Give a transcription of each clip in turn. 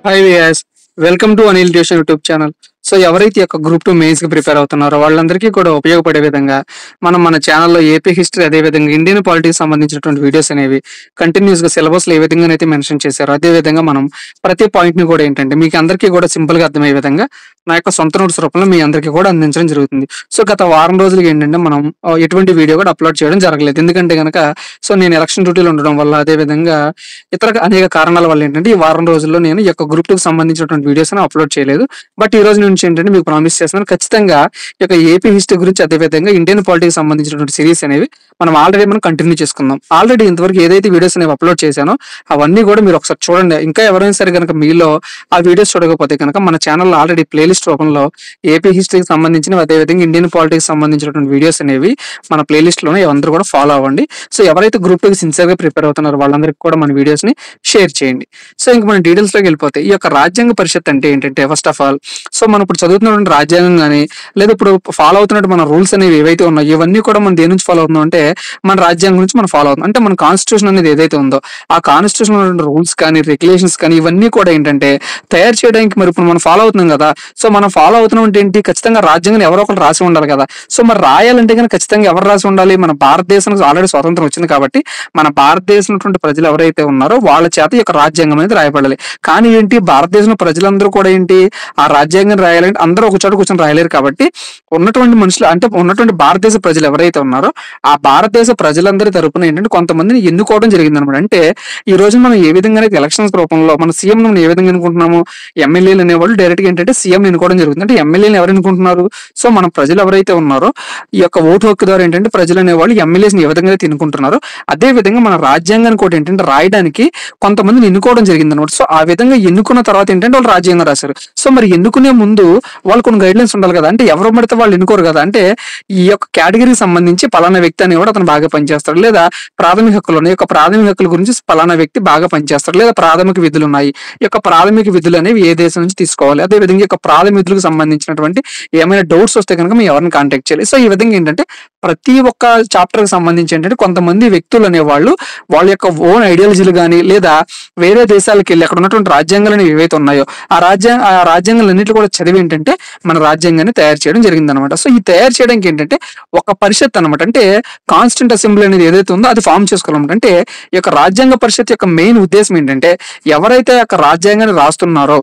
Hi viewers, welcome to Anil tuition YouTube channel. So ఎవరైతే group 2 mains కి prepare అవుతున్నారో వాళ్ళందరికీ కూడా ఉపయోగపడే విధంగా మనం మన ఛానల్లో ఏపీ హిస్టరీ, అదే విధంగా ఇండియన్ పాలిటిక్స్ సంబంధించినటువంటి వీడియోస్ అనేవి కంటిన్యూస్ గా సిలబస్ లో ఏ విధంగా అయితే మెన్షన్ చేశారో అదే విధంగా మనం ప్రతి పాయింట్ ని కూడా ఏంటంటే మీకు అందరికీ కూడా సింపుల్ గా అర్థమయ్యే విధంగా నా యొక్క సొంత నోట్స్ రూపంలో మీ అందరికీ కూడా అందించడం జరుగుతుంది. సో గత వారం రోజులకి ఏంటంటే మనం ఎటువంటి వీడియో కూడా అప్లోడ్ చేయడం జరగలేదు. ఎందుకంటే కనుక నేను ఎలక్షన్ డ్యూటీలో ఉండడం వల్ల, అదే విధంగా ఇతర అనేక కారణాల వల్ల ఏంటంటే ఈ వారం రోజుల్లో నేను ఈ యొక్క గ్రూప్ 2 కి సంబంధించినటువంటి వీడియోస్ అప్లోడ్ చేయలేదు. బట్ ఈ రోజు నుంచి ఏంటంటే మీకు ప్రామిస్ చేస్తున్నాను, ఖచ్చితంగా ఈ యొక్క ఏపీ హిస్టరీ గురించి, అదే విధంగా ఇండియన్ పాలిటిక్స్ సంబంధించినటువంటి సిరీస్ అనేవి మనం కంటిన్యూ చేసుకుందాం. ఆల్రెడీ ఇంతవరకు ఏదైతే వీడియోస్ అనేవి అప్లోడ్ చేశానో అవన్నీ కూడా మీరు ఒకసారి చూడండి. ఇంకా ఎవరైనా సరే కనుక మీలో ఆ వీడియోస్ చూడకపోతే కనుక మన ఛానల్లో ఆల్రెడీ ప్లేలిస్ట్ రూపంలో ఏపీ హిస్టరీకి సంబంధించిన, అదే విధంగా ఇండియన్ పాలిటిక్స్ సంబంధించినటువంటి వీడియోస్ అనేవి మన ప్లేలిస్ట్ లోనే అందరూ కూడా ఫాలో అవ్వండి. సో ఎవరైతే గ్రూప్ 2 కి సిన్సియర్ గా ప్రిపేర్ అవుతున్నారో వాళ్ళందరికీ కూడా మన వీడియోస్ ని షేర్ చేయండి. సో ఇంక మన డీటెయిల్స్ లోకి వెళ్ళిపోతే ఈ యొక్క రాజ్యాంగ పరిషత్ అంటే ఏంటంటే, ఫస్ట్ ఆఫ్ ఆల్ మనం ఇప్పుడు చదువుతున్నటువంటి రాజ్యాంగం కానీ, లేదా ఇప్పుడు ఫాలో అవుతున్నట్టు మన రూల్స్ అనేవి ఏవైతే ఉన్నాయో ఇవన్నీ కూడా మనం దేని నుంచి ఫాలో అవుతున్నాం అంటే మన రాజ్యాంగం నుంచి మనం ఫాలో అవుతున్నాం. అంటే మన కాన్స్టిట్యూషన్ అనేది ఏదైతే ఉందో ఆ కాన్స్టిట్యూషన్ రూల్స్ కానీ, రెగ్యులేషన్స్ కానీ ఇవన్నీ కూడా ఏంటంటే తయారు చేయడానికి మరి ఇప్పుడు మనం ఫాలో అవుతున్నాం కదా. సో మనం ఫాలో అవుతున్నాం అంటే ఏంటి, ఖచ్చితంగా రాజ్యాంగం ఎవరో ఒకరు రాసి ఉండాలి కదా. సో మరి రాయాలంటే కానీ ఖచ్చితంగా ఎవరు రాసి ఉండాలి, మన భారతదేశానికి ఆల్రెడీ స్వాతంత్రం వచ్చింది కాబట్టి మన భారతదేశం ప్రజలు ఎవరైతే ఉన్నారో వాళ్ళ చేత ఈ యొక్క రాజ్యాంగం అనేది రాయబడాలి. కానీ ఏంటి, భారతదేశంలో ప్రజలందరూ కూడా ఏంటి ఆ రాజ్యాంగం రాయాలంటే అందరూ ఒక చోట కూర్చొని రాయలేరు కాబట్టి ఉన్నటువంటి మనుషులు, అంటే ఉన్నటువంటి భారతదేశ ప్రజలు ఎవరైతే ఉన్నారో ఆ భారతదేశ ప్రజలందరి తరపున ఏంటంటే కొంతమందిని ఎన్నుకోవడం జరిగింది అనమాట. అంటే ఈ రోజు మనం ఏ విధంగా అయితే ఎలక్షన్స్ రూపంలో మన సీఎం ఏ విధంగా ఎన్నుకుంటున్నాము, ఎమ్మెల్యేలు అనేవాళ్ళు డైరెక్ట్ గా ఏంటంటే సీఎం ఎన్నుకోవడం జరుగుతుంది. అంటే ఎమ్మెల్యేలు ఎవరు ఎన్నుకుంటున్నారు, సో మన ప్రజలు ఎవరైతే ఉన్నారో ఈ యొక్క ఓటు హక్కు ద్వారా ఏంటంటే ప్రజలు అనేవాళ్ళు ఎమ్మెల్యేస్ ఏ విధంగా అయితే ఎన్నుకుంటున్నారో అదే విధంగా మన రాజ్యాంగాన్ని కూడా ఏంటంటే రాయడానికి కొంతమందిని ఎన్నుకోవడం జరిగింది అనమాట. సో ఆ విధంగా ఎన్నుకున్న తర్వాత ఏంటంటే వాళ్ళు రాజ్యాంగం రాశారు. సో మరి ఎన్నుకునే ముందు వాళ్ళు కొన్ని గైడ్ లైన్స్ ఉండాలి కదా. అంటే ఎవరు పడితే వాళ్ళు ఎన్నుకోరు కదా. అంటే ఈ యొక్క కేటగిరీకి సంబంధించి పలానా వ్యక్తి అనేవాడు అతను బాగా పనిచేస్తాడు, లేదా ప్రాథమిక హక్కులు ఉన్నాయి, ఈ యొక్క ప్రాథమిక హక్కుల గురించి పలానా వ్యక్తి బాగా పనిచేస్తాడు, లేదా ప్రాథమిక విధులు ఉన్నాయి, ఈ యొక్క ప్రాథమిక విధులు అనేవి ఏ దేశం నుంచి తీసుకోవాలి, అదే విధంగా ఈ యొక్క ప్రాథమిక విధులకు సంబంధించినటువంటి ఏమైనా డౌట్స్ వస్తే కనుక మేము ఎవరిని కాంటాక్ట్ చేయాలి. సో ఈ విధంగా ఏంటంటే ప్రతి ఒక్క చాప్టర్ కి సంబంధించి ఏంటంటే కొంతమంది వ్యక్తులు అనేవాళ్ళు వాళ్ళ యొక్క ఓన్ ఐడియాలజీలు కానీ, లేదా వేరే దేశాలకు వెళ్ళి అక్కడ ఉన్నటువంటి రాజ్యాంగాలు అనేవి ఏవైతే ఉన్నాయో ఆ రాజ్యాంగాలన్నింటినీ కూడా చదివి ఏంటంటే మన రాజ్యాంగాన్ని తయారు చేయడం జరిగింది అనమాట. సో ఈ తయారు చేయడానికి ఏంటంటే ఒక పరిషత్ అనమాట, అంటే కాన్స్టిట్యూంట్ అసెంబ్లీ అనేది ఏదైతే ఉందో అది ఫామ్ చేసుకోవాలన్నమాట. అంటే ఈ యొక్క రాజ్యాంగ పరిషత్ యొక్క మెయిన్ ఉద్దేశం ఏంటంటే ఎవరైతే ఆ యొక్క రాజ్యాంగాన్ని రాస్తున్నారో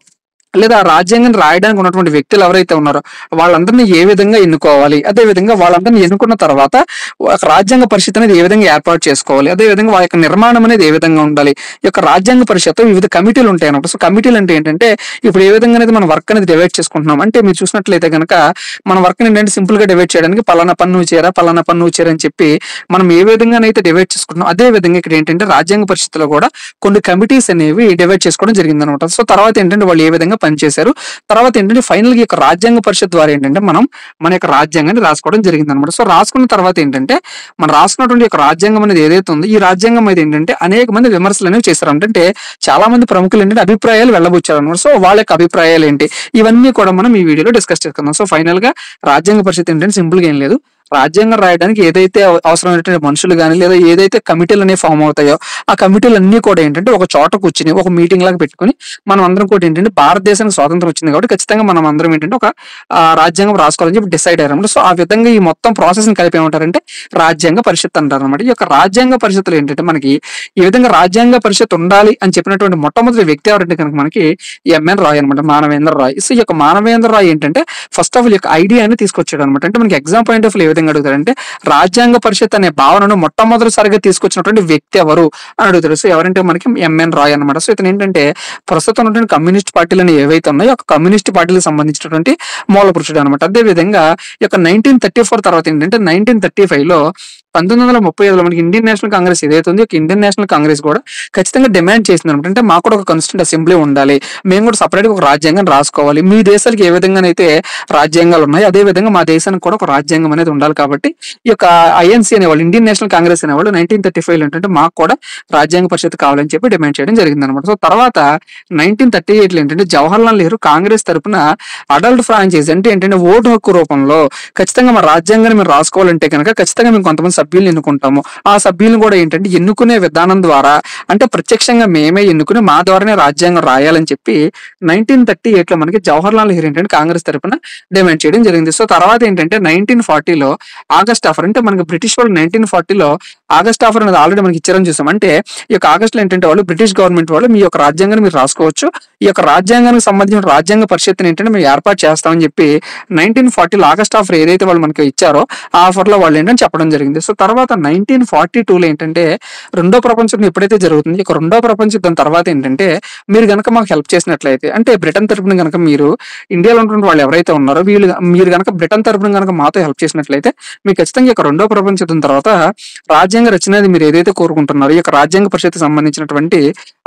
లేదా ఆ రాజ్యాంగాన్ని రాయడానికి ఉన్నటువంటి వ్యక్తులు ఎవరైతే ఉన్నారో వాళ్ళందరినీ ఏ విధంగా ఎన్నుకోవాలి, అదే విధంగా వాళ్ళందరినీ ఎన్నుకున్న తర్వాత రాజ్యాంగ పరిషత్ అనేది ఏ విధంగా ఏర్పాటు చేసుకోవాలి, అదే విధంగా వాళ్ళ యొక్క నిర్మాణం అనేది ఏ విధంగా ఉండాలి. ఈ యొక్క రాజ్యాంగ పరిషత్ వివిధ కమిటీలు ఉంటాయి అన్నమాట. సో కమిటీలు అంటే ఏంటంటే ఇప్పుడు ఏ విధంగా అనేది మన వర్క్ అనేది డివైడ్ చేసుకుంటున్నాం అంటే మీరు చూసినట్లయితే కనుక మన వర్క్ ఏంటంటే సింపుల్ గా డివైడ్ చేయడానికి పలానా పన్ను చేరా పలానా పన్ను చేరా అని చెప్పి మనం ఏ విధంగానైతే డివైడ్ చేసుకుంటున్నాం అదే విధంగా ఇక్కడ ఏంటంటే రాజ్యాంగ పరిషత్తులో కూడా కొన్ని కమిటీస్ అనేవి డివైడ్ చేసుకోవడం జరిగింది అనమాట. సో తర్వాత ఏంటంటే వాళ్ళు ఏ విధంగా పనిచేశారు, తర్వాత ఏంటంటే ఫైనల్ గా యొక్క రాజ్యాంగ పరిషత్ ద్వారా ఏంటంటే మన యొక్క రాజ్యాంగాన్ని రాసుకోవడం జరిగింది అనమాట. సో రాసుకున్న తర్వాత ఏంటంటే మనం రాసుకున్నటువంటి యొక్క రాజ్యాంగం అనేది ఏదైతే ఉందో ఈ రాజ్యాంగం అయితే ఏంటంటే అనేక మంది విమర్శలు అనేవి చేశారు. అంటే చాలా మంది ప్రముఖులు ఏంటంటే అభిప్రాయాలు వెళ్ళబుచ్చారు అనమాట. సో వాళ్ళ యొక్క అభిప్రాయాలు ఏంటి ఇవన్నీ కూడా మనం ఈ వీడియోలో డిస్కస్ చేసుకుందాం. సో ఫైనల్ గా రాజ్యాంగ పరిషత్ ఏంటంటే సింపుల్ గా ఏం లేదు, రాజ్యాంగం రాయడానికి ఏదైతే అవసరమైనటువంటి మనుషులు కానీ, లేదా ఏదైతే కమిటీలు అనేవి ఫామ్ అవుతాయో ఆ కమిటీలు అన్ని కూడా ఏంటంటే ఒక చోట కూర్చుని ఒక మీటింగ్ లాగా పెట్టుకుని మనం అందరం కూడా ఏంటంటే భారతదేశానికి స్వాతంత్రం వచ్చింది కాబట్టి ఖచ్చితంగా మనం అందరం ఏంటంటే ఒక రాజ్యాంగం రాసుకోవాలని చెప్పి డిసైడ్ అయ్యారు. సో ఆ విధంగా ఈ మొత్తం ప్రాసెస్ ని కలిపి ఏమంటారంటే రాజ్యాంగ పరిషత్ అంటారు అనమాట. ఈ యొక్క రాజ్యాంగ పరిషత్తులు ఏంటంటే మనకి ఈ విధంగా రాజ్యాంగ పరిషత్ ఉండాలి అని చెప్పినటువంటి మొట్టమొదటి వ్యక్తి ఎవరంటే కనుక మనకి ఎంఎన్ రాయ్ అనమాట, మానవేంద్ర రాయ్. సో ఈ యొక్క మానవేంద్ర రాయ్ ఏంటంటే ఫస్ట్ ఆఫ్ ఆల్ యొక్క ఐడియాని తీసుకొచ్చాడు అనమాట. అంటే మనకి ఎగ్జామ్ పాయింట్ ఆఫ్ విధంగా అడుగుతారంటే రాజ్యాంగ పరిషత్ అనే భావనను మొట్టమొదటిసారిగా తీసుకొచ్చినటువంటి వ్యక్తి ఎవరు అని అడుగుతారు. సో ఎవరంటే మనకి ఎంఎన్ రాయ్ అనమాట. సో ఇతను ఏంటంటే ప్రస్తుతం ఉన్నటువంటి కమ్యూనిస్ట్ పార్టీలు ఏవైతే ఉన్నాయో ఆ కమ్యూనిస్ట్ పార్టీలకు సంబంధించినటువంటి మూల పురుషుడు అనమాట. అదే విధంగా ఈ యొక్క 1934 తర్వాత ఏంటంటే 1935 లో 1935లో మనకి ఇండియన్ నేషనల్ కాంగ్రెస్ ఏదైతే ఉందో ఇండియన్ నేషనల్ కాంగ్రెస్ కూడా ఖచ్చితంగా డిమాండ్ చేసింది అనమాట. అంటే మాకు కూడా ఒక కాన్స్టిట్యూంట్ అసెంబ్లీ ఉండాలి, మేము కూడా సపరేట్ గా ఒక రాజ్యాంగం రాసుకోవాలి, మీ దేశాలకు ఏ విధంగా అయితే రాజ్యాంగాలు ఉన్నాయి అదే విధంగా మా దేశానికి కూడా ఒక రాజ్యాంగం అనేది ఉండాలి ఉండాలి కాబట్టి ఈ యొక్క ఐఎన్సీ అనేవాళ్ళు, ఇండియన్ నేషనల్ కాంగ్రెస్ అనేవాళ్ళు 1935 ఏంటంటే మాకు కూడా రాజ్యాంగ పరిషత్ కావాలని చెప్పి డిమాండ్ చేయడం జరిగింది అనమాట. సో తర్వాత 1938 ఏంటంటే జవహర్లాల్ నెహ్రూ కాంగ్రెస్ తరపున అడల్ట్ ఫ్రాంచైజ్ అంటే ఏంటంటే ఓటు హక్కు రూపంలో ఖచ్చితంగా మన రాజ్యాంగాన్ని మేము రాసుకోవాలంటే కనుక ఖచ్చితంగా మేము కొంతమంది సభ్యులను ఎన్నుకుంటాము. ఆ సభ్యులను కూడా ఏంటంటే ఎన్నుకునే విధానం ద్వారా అంటే ప్రత్యక్షంగా మేమే ఎన్నుకుని మా ద్వారానే రాజ్యాంగం రాయాలని చెప్పి 1938 మనకి జవహర్లాల్ నెహ్రూ ఏంటంటే కాంగ్రెస్ తరపున డిమాండ్ చేయడం జరిగింది. సో తర్వాత ఏంటంటే 1940 ఆగస్ట్ ఆఫర్ అంటే మనకి బ్రిటిష్ వాళ్ళు 1940 ఆగస్ట్ ఆఫర్ అనేది ఆల్రెడీ మనకి ఇచ్చారని చూసాం. అంటే ఈ యొక్క ఆగస్టులో ఏంటంటే వాళ్ళు బ్రిటిష్ గవర్నమెంట్ వాళ్ళు మీ యొక్క రాజ్యాంగాన్ని మీరు రాసుకోవచ్చు, ఈ యొక్క రాజ్యాంగానికి సంబంధించిన రాజ్యాంగ పరిషత్తుని ఏంటంటే మేము ఏర్పాటు చేస్తామని చెప్పి 1940 ఆగస్ట్ ఆఫర్ ఏదైతే వాళ్ళు మనకి ఇచ్చారో ఆ ఆఫర్ లో వాళ్ళు ఏంటంటే చెప్పడం జరిగింది. సో తర్వాత 1942 ఏంటంటే రెండో ప్రపంచ యుద్ధం ఎప్పుడైతే జరుగుతుంది, ఇక రెండో ప్రపంచ యుద్ధం తర్వాత ఏంటంటే మీరు గనక మాకు హెల్ప్ చేసినట్లయితే అంటే బ్రిటన్ తరపున గనక మీరు ఇండియాలో ఉన్నటువంటి వాళ్ళు ఎవరైతే ఉన్నారో మీరు గనక బ్రిటన్ తరపున గనక మాతో హెల్ప్ చేసినట్లయితే మీకు ఖచ్చితంగా ఇక రెండో ప్రపంచ యుద్ధం తర్వాత రాజ్యాంగ రచన మీరు ఏదైతే కోరుకుంటున్నారో ఈ యొక్క రాజ్యాంగ పరిషత్ సంబంధించినటువంటి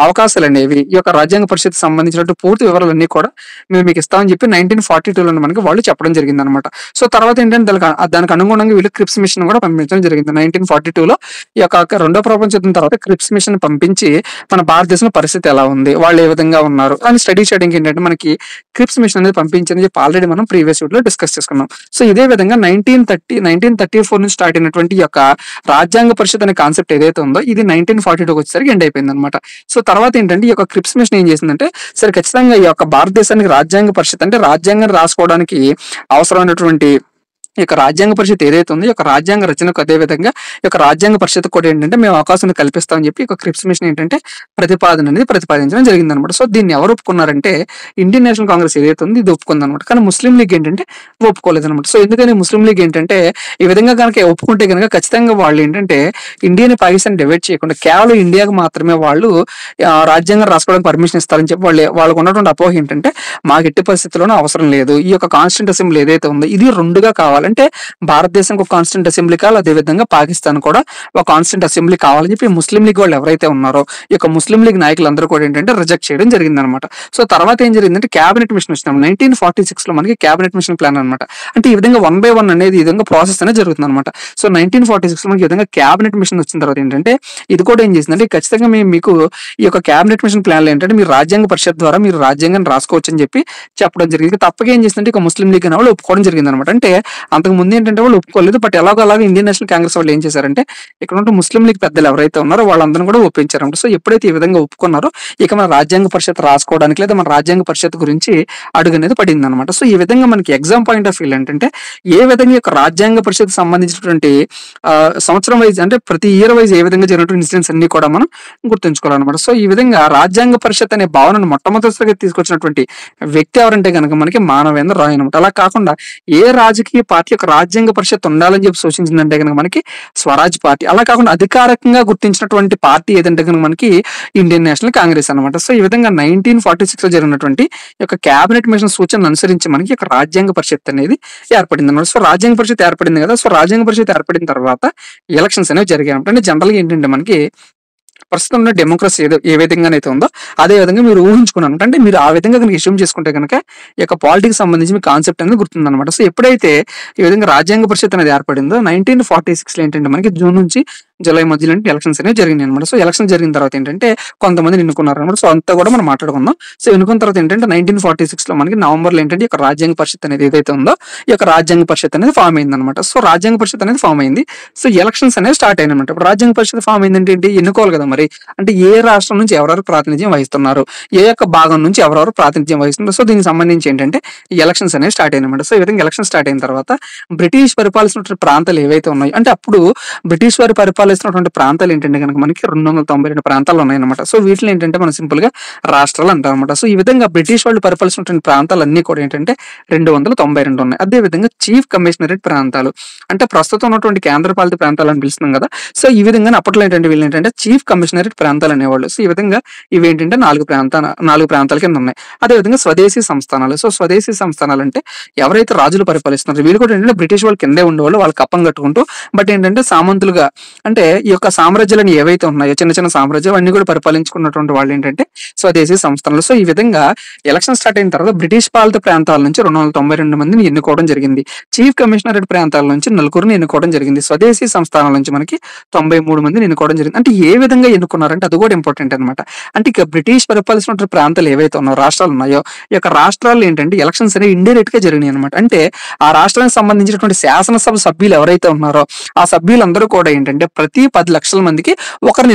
అవకాశాలు అనేవి, ఈ యొక్క రాజ్యాంగ పరిషత్ సంబంధించినటువంటి పూర్తి వివరాలన్నీ కూడా మేము మీకు ఇస్తామని చెప్పి 1942 మనకి వాళ్ళు చెప్పడం జరిగింది అనమాట. సో తర్వాత ఏంటంటే దానికి అనుగుణంగా వీళ్ళు క్రిప్స్ మిషన్ కూడా పంపించడం జరిగింది. 1942 ఈ యొక్క రెండో ప్రపంచ యుద్ధం తర్వాత క్రిప్స్ మిషన్ పంపించి మన భారతదేశంలో పరిస్థితి ఎలా ఉంది, వాళ్ళు ఏ విధంగా ఉన్నారు అని స్టడీ చేయడానికి ఏంటంటే మనకి క్రిప్స్ మిషన్ అనేది పంపించని చెప్పి ఆల్రెడీ మనం ప్రీవియస్ వీడియోలో డిస్కస్ చేసుకున్నాం. సో ఇదే విధంగా 1934 నుంచి స్టార్ట్ అయినటువంటి ఈ యొక్క రాజ్యాంగ పరిషత్ అనే కాన్సెప్ట్ ఏదైతే ఉందో ఇది 1942 వచ్చేసరికి ఎండ్ అయిపోయింది అనమాట. సో తర్వాత ఏంటంటే ఈ యొక్క క్రిప్స్ మిషన్ ఏం చేసిందంటే సరే ఖచ్చితంగా ఈ యొక్క భారతదేశానికి రాజ్యాంగ పరిషత్ అంటే రాజ్యాంగాన్ని రాసుకోవడానికి అవసరమైనటువంటి ఈ యొక్క రాజ్యాంగ పరిషత్ ఏదైతే ఉందో ఈ యొక్క రాజ్యాంగ రచనకు అదే విధంగా ఈ యొక్క రాజ్యాంగ పరిషత్ కూడా ఏంటంటే మేము అవకాశం కల్పిస్తామని చెప్పి ఈ యొక్క క్రిప్స్ మిషన్ ఏంటంటే ప్రతిపాదన అనేది ప్రతిపాదించడం జరిగింది అనమాట. సో దీన్ని ఎవరు ఒప్పుకున్నారంటే ఇండియన్ నేషనల్ కాంగ్రెస్ ఏదైతే ఉంది ఇది ఒప్పుకుంది అనమాట. కానీ ముస్లిం లీగ్ ఏంటంటే ఒప్పుకోలేదు అనమాట. సో ఎందుకని ముస్లిం లీగ్ ఏంటంటే ఈ విధంగా కనుక ఒప్పుకుంటే కనుక ఖచ్చితంగా వాళ్ళు ఏంటంటే ఇండియాని పాకిస్తాన్ డివైడ్ చేయకుండా కేవలం ఇండియాకి మాత్రమే వాళ్ళు రాజ్యాంగం రాసుకోవడానికి పర్మిషన్ ఇస్తారని చెప్పి వాళ్ళకు ఉన్నటువంటి అపోహ ఏంటంటే మాకు ఎట్టి పరిస్థితుల్లోనూ అవసరం లేదు, ఈ యొక్క కాన్స్టిట్యూంట్ అసెంబ్లీ ఏదైతే ఉందో ఇది రెండుగా కావాలి అంటే భారతదేశానికి ఒక కాన్స్టిట్యూంట్ అసెంబ్లీ కావాలి, అదే విధంగా పాకిస్తాన్ కూడా ఒక కాన్స్టిట్యూంట్ అసెంబ్లీ కావాలని చెప్పి ముస్లిం లీగ్ వాళ్ళు ఎవరైతే ఉన్నారో ఈ యొక్క ముస్లిం లీగ్ నాయకులందరూ కూడా ఏంటంటే రిజెక్ట్ చేయడం జరిగింది అనమాట. సో తర్వాత ఏం జరిగిందంటే క్యాబినెట్ మిషన్ వచ్చినాం 1946 మనకి క్యాబినెట్ మిషన్ ప్లాన్ అనమాట. అంటే ఈ విధంగా 1 by 1 అనేది ఈ విధంగా ప్రాసెస్ అనేది జరుగుతుంది అనమాట. సో 1946 మనకి ఈ విధంగా క్యాబినెట్ మిషన్ వచ్చిన తర్వాత ఏంటంటే ఇది కూడా ఏం చేసిందంటే ఖచ్చితంగా మేము మీకు ఈ యొక్క క్యాబినెట్ మిషన్ ప్లాన్ ఏంటంటే మీరు రాజ్యాంగ పరిషత్ ద్వారా మీరు రాజ్యాంగాన్ని రాసుకోవచ్చు అని చెప్పి చెప్పడం జరిగింది. తప్పగా ఏం చేసిందంటే ఇక ముస్లిం లీగ్ అనే వాళ్ళు ఒప్పుకోవడం జరిగింది అనమాట. అంటే అంతకు ముందు ఏంటంటే వాళ్ళు ఒప్పుకోలేదు, బట్ ఎలాగోలాగా ఇండియన్ నేషనల్ కాంగ్రెస్ వాళ్ళు ఏం చేశారంటే ఇక్కడ ఉన్న ముస్లిం లీగ్ పెద్దలు ఎవరైతే ఉన్నారో వాళ్ళందరూ కూడా ఒప్పించారంట. సో ఎప్పుడైతే ఈ విధంగా ఒప్పుకున్నారో ఇక మన రాజ్యాంగ పరిషత్ రాసుకోవడానికి లేదా మన రాజ్యాంగ పరిషత్ గురించి అడుగు అనేది పడింది అనమాట. సో ఈ విధంగా మనకి ఎగ్జామ్ పాయింట్ ఆఫ్ వ్యూ ఏంటంటే ఏ విధంగా యొక్క రాజ్యాంగ పరిషత్ సంబంధించినటువంటి సంవత్సరం వైజ్ అంటే ప్రతి ఇయర్ వైజ్ ఏ విధంగా జరిగినటువంటి ఇన్సిడెంట్స్ అన్ని కూడా మనం గుర్తుంచుకోవాలన్నమాట. సో ఈ విధంగా రాజ్యాంగ పరిషత్ అనే భావనను మొట్టమొదటిసారిగా తీసుకొచ్చినటువంటి వ్యక్తి ఎవరంటే కనుక మనకి మానవేంద్ర రాయ్ అనమాట. అలా కాకుండా ఏ రాజకీయ పార్టీ యొక్క రాజ్యాంగ పరిషత్ ఉండాలని చెప్పి సూచించిందంటే కనుక మనకి స్వరాజ్ పార్టీ. అలా కాకుండా అధికారికంగా గుర్తించినటువంటి పార్టీ ఏదంటే కనుక మనకి ఇండియన్ నేషనల్ కాంగ్రెస్ అనమాట. సో ఈ విధంగా 1946 జరిగినటువంటి యొక్క క్యాబినెట్ మిషన్ సూచనలు అనుసరించి మనకి యొక్క రాజ్యాంగ పరిషత్ అనేది ఏర్పడింది అనమాట. సో రాజ్యాంగ పరిషత్ ఏర్పడింది కదా, సో రాజ్యాంగ పరిషత్ ఏర్పడిన తర్వాత ఎలక్షన్స్ అనేవి జరిగాయి అంటే జనరల్ గా ఏంటంటే మనకి ప్రస్తుతం ఉన్న డెమోక్రసీ ఏ విధంగా అయితే ఉందో అదే విధంగా మీరు ఊహించుకున్నాను అంటే మీరు ఆ విధంగా కనుక ఇష్యూమ్ చేసుకుంటే కనుక ఈ యొక్క పాలిటిక్స్ సంబంధించి మీ కాన్సెప్ట్ అనేది గుర్తుందన్నమాట. సో ఎప్పుడైతే ఈ విధంగా రాజ్యాంగ పరిషత్ అనేది ఏర్పడిందో 1946 ఏంటంటే మనకి జూన్ నుంచి జూలై మధ్యలో ఎలక్షన్స్ అనేవి జరిగినాయి అనమాట. సో ఎలక్షన్ జరిగిన తర్వాత ఏంటంటే కొంతమంది ఎన్నుకున్నారు అనమాట. సో అంతా కూడా మనం మాట్లాడుకుందాం. సో ఎన్నుకున్న తర్వాత ఏంటంటే 1946 మనకి నవంబర్లో ఏంటంటే ఈ యొక్క రాజ్యాంగ పరిషత్ అనేది ఏదైతే ఉందో ఈ యొక్క రాజ్యాంగ పరిషత్ అనేది ఫామ్ అయింది అనమాట. సో రాజ్యాంగ పరిషత్ అనేది ఫామ్ అయింది. సో ఎలక్షన్స్ అనేవి స్టార్ట్ అయినాయి అనమాట. ఇప్పుడు రాజ్యాంగ పరిషత్ ఫామ్ అయిందంటే ఏంటి, ఎన్నుకోవాలి కదా మరి. అంటే ఏ రాష్ట్రం నుంచి ఎవరెవరు ప్రాతినిధ్యం వహిస్తున్నారు, ఏ యొక్క భాగం నుంచి ఎవరెవరు ప్రాతినిధ్యం వహిస్తున్నారు. సో దీనికి సంబంధించి ఏంటంటే ఈ ఎలక్షన్స్ అనేవి స్టార్ట్ అయినమాట. సో ఈ విధంగా ఎలక్షన్ స్టార్ట్ అయిన తర్వాత బ్రిటిష్ పరిపాలిస్తున్నటువంటి ప్రాంతాలు ఏవైతే ఉన్నాయో అంటే అప్పుడు బ్రిటిష్ వారు పరిపాలిస్తున్నటువంటి ప్రాంతాలు ఏంటంటే కనుక మనకి 292 ప్రాంతాలు ఉన్నాయన్నమాట. సో వీటిలో ఏంటంటే మనం సింపుల్ గా రాష్ట్రాలు అంటాం అనమాట. సో ఈ విధంగా బ్రిటిష్ వాళ్ళు పరిపాలిస్తున్నటువంటి ప్రాంతాలన్నీ కూడా ఏంటంటే 292 ఉన్నాయి. అదే విధంగా చీఫ్ కమిషనరేట్ ప్రాంతాలు అంటే ప్రస్తుతం ఉన్నటువంటి కేంద్ర పాలిత ప్రాంతాలు అని పిలుస్తున్నాం కదా. సో ఈ విధంగా అప్పట్లో ఏంటంటే వీళ్ళు ఏంటంటే చీఫ్ కమిషనరేట్ ప్రాంతాలు అనేవాళ్ళు. సో ఈ విధంగా ఇవి ఏంటంటే 4 ప్రాంతాల కింద ఉన్నాయి. అదే విధంగా స్వదేశీ సంస్థానాలు. సో స్వదేశీ సంస్థానాలు అంటే ఎవరైతే రాజులు పరిపాలిస్తున్నారు వీళ్ళు కూడా ఏంటంటే బ్రిటిష్ వాళ్ళు కిందే ఉండేవాళ్ళు, వాళ్ళు కప్పం కట్టుకుంటూ బట్ ఏంటంటే సామంతులుగా అంటే అంటే ఈ యొక్క సామ్రాజ్యాలను ఏవైతే ఉన్నాయో చిన్న చిన్న సామ్రాజ్యాలు అన్ని కూడా పరిపాలించుకున్నటువంటి వాళ్ళు ఏంటంటే స్వదేశీ సంస్థలు. సో ఈ విధంగా ఎలక్షన్ స్టార్ట్ అయిన తర్వాత బ్రిటిష్ పాలిత ప్రాంతాల నుంచి 292 మందిని ఎన్నుకోవడం జరిగింది. చీఫ్ కమిషనరేట్ ప్రాంతాల నుంచి 4 ఎన్నుకోవడం జరిగింది. స్వదేశీ సంస్థానాల నుంచి మనకి 93 మందిని ఎన్నుకోవడం జరిగింది. అంటే ఏ విధంగా ఎన్నుకున్నారంటే అది కూడా ఇంపార్టెంట్ అనమాట. అంటే ఇక బ్రిటిష్ పరిపాలిస్తున్న ప్రాంతాలు ఏవైతే ఉన్నాయో రాష్ట్రాలు ఉన్నాయో ఈ యొక్క రాష్ట్రాల్లో ఏంటంటే ఎలక్షన్స్ అనేవి ఇండైరెక్ట్ గా జరిగినాయి అనమాట. అంటే ఆ రాష్ట్రానికి సంబంధించినటువంటి శాసనసభ సభ్యులు ఎవరైతే ఉన్నారో ఆ సభ్యులందరూ కూడా ఏంటంటే ప్రతి 10 లక్షల మందికి ఒకరిని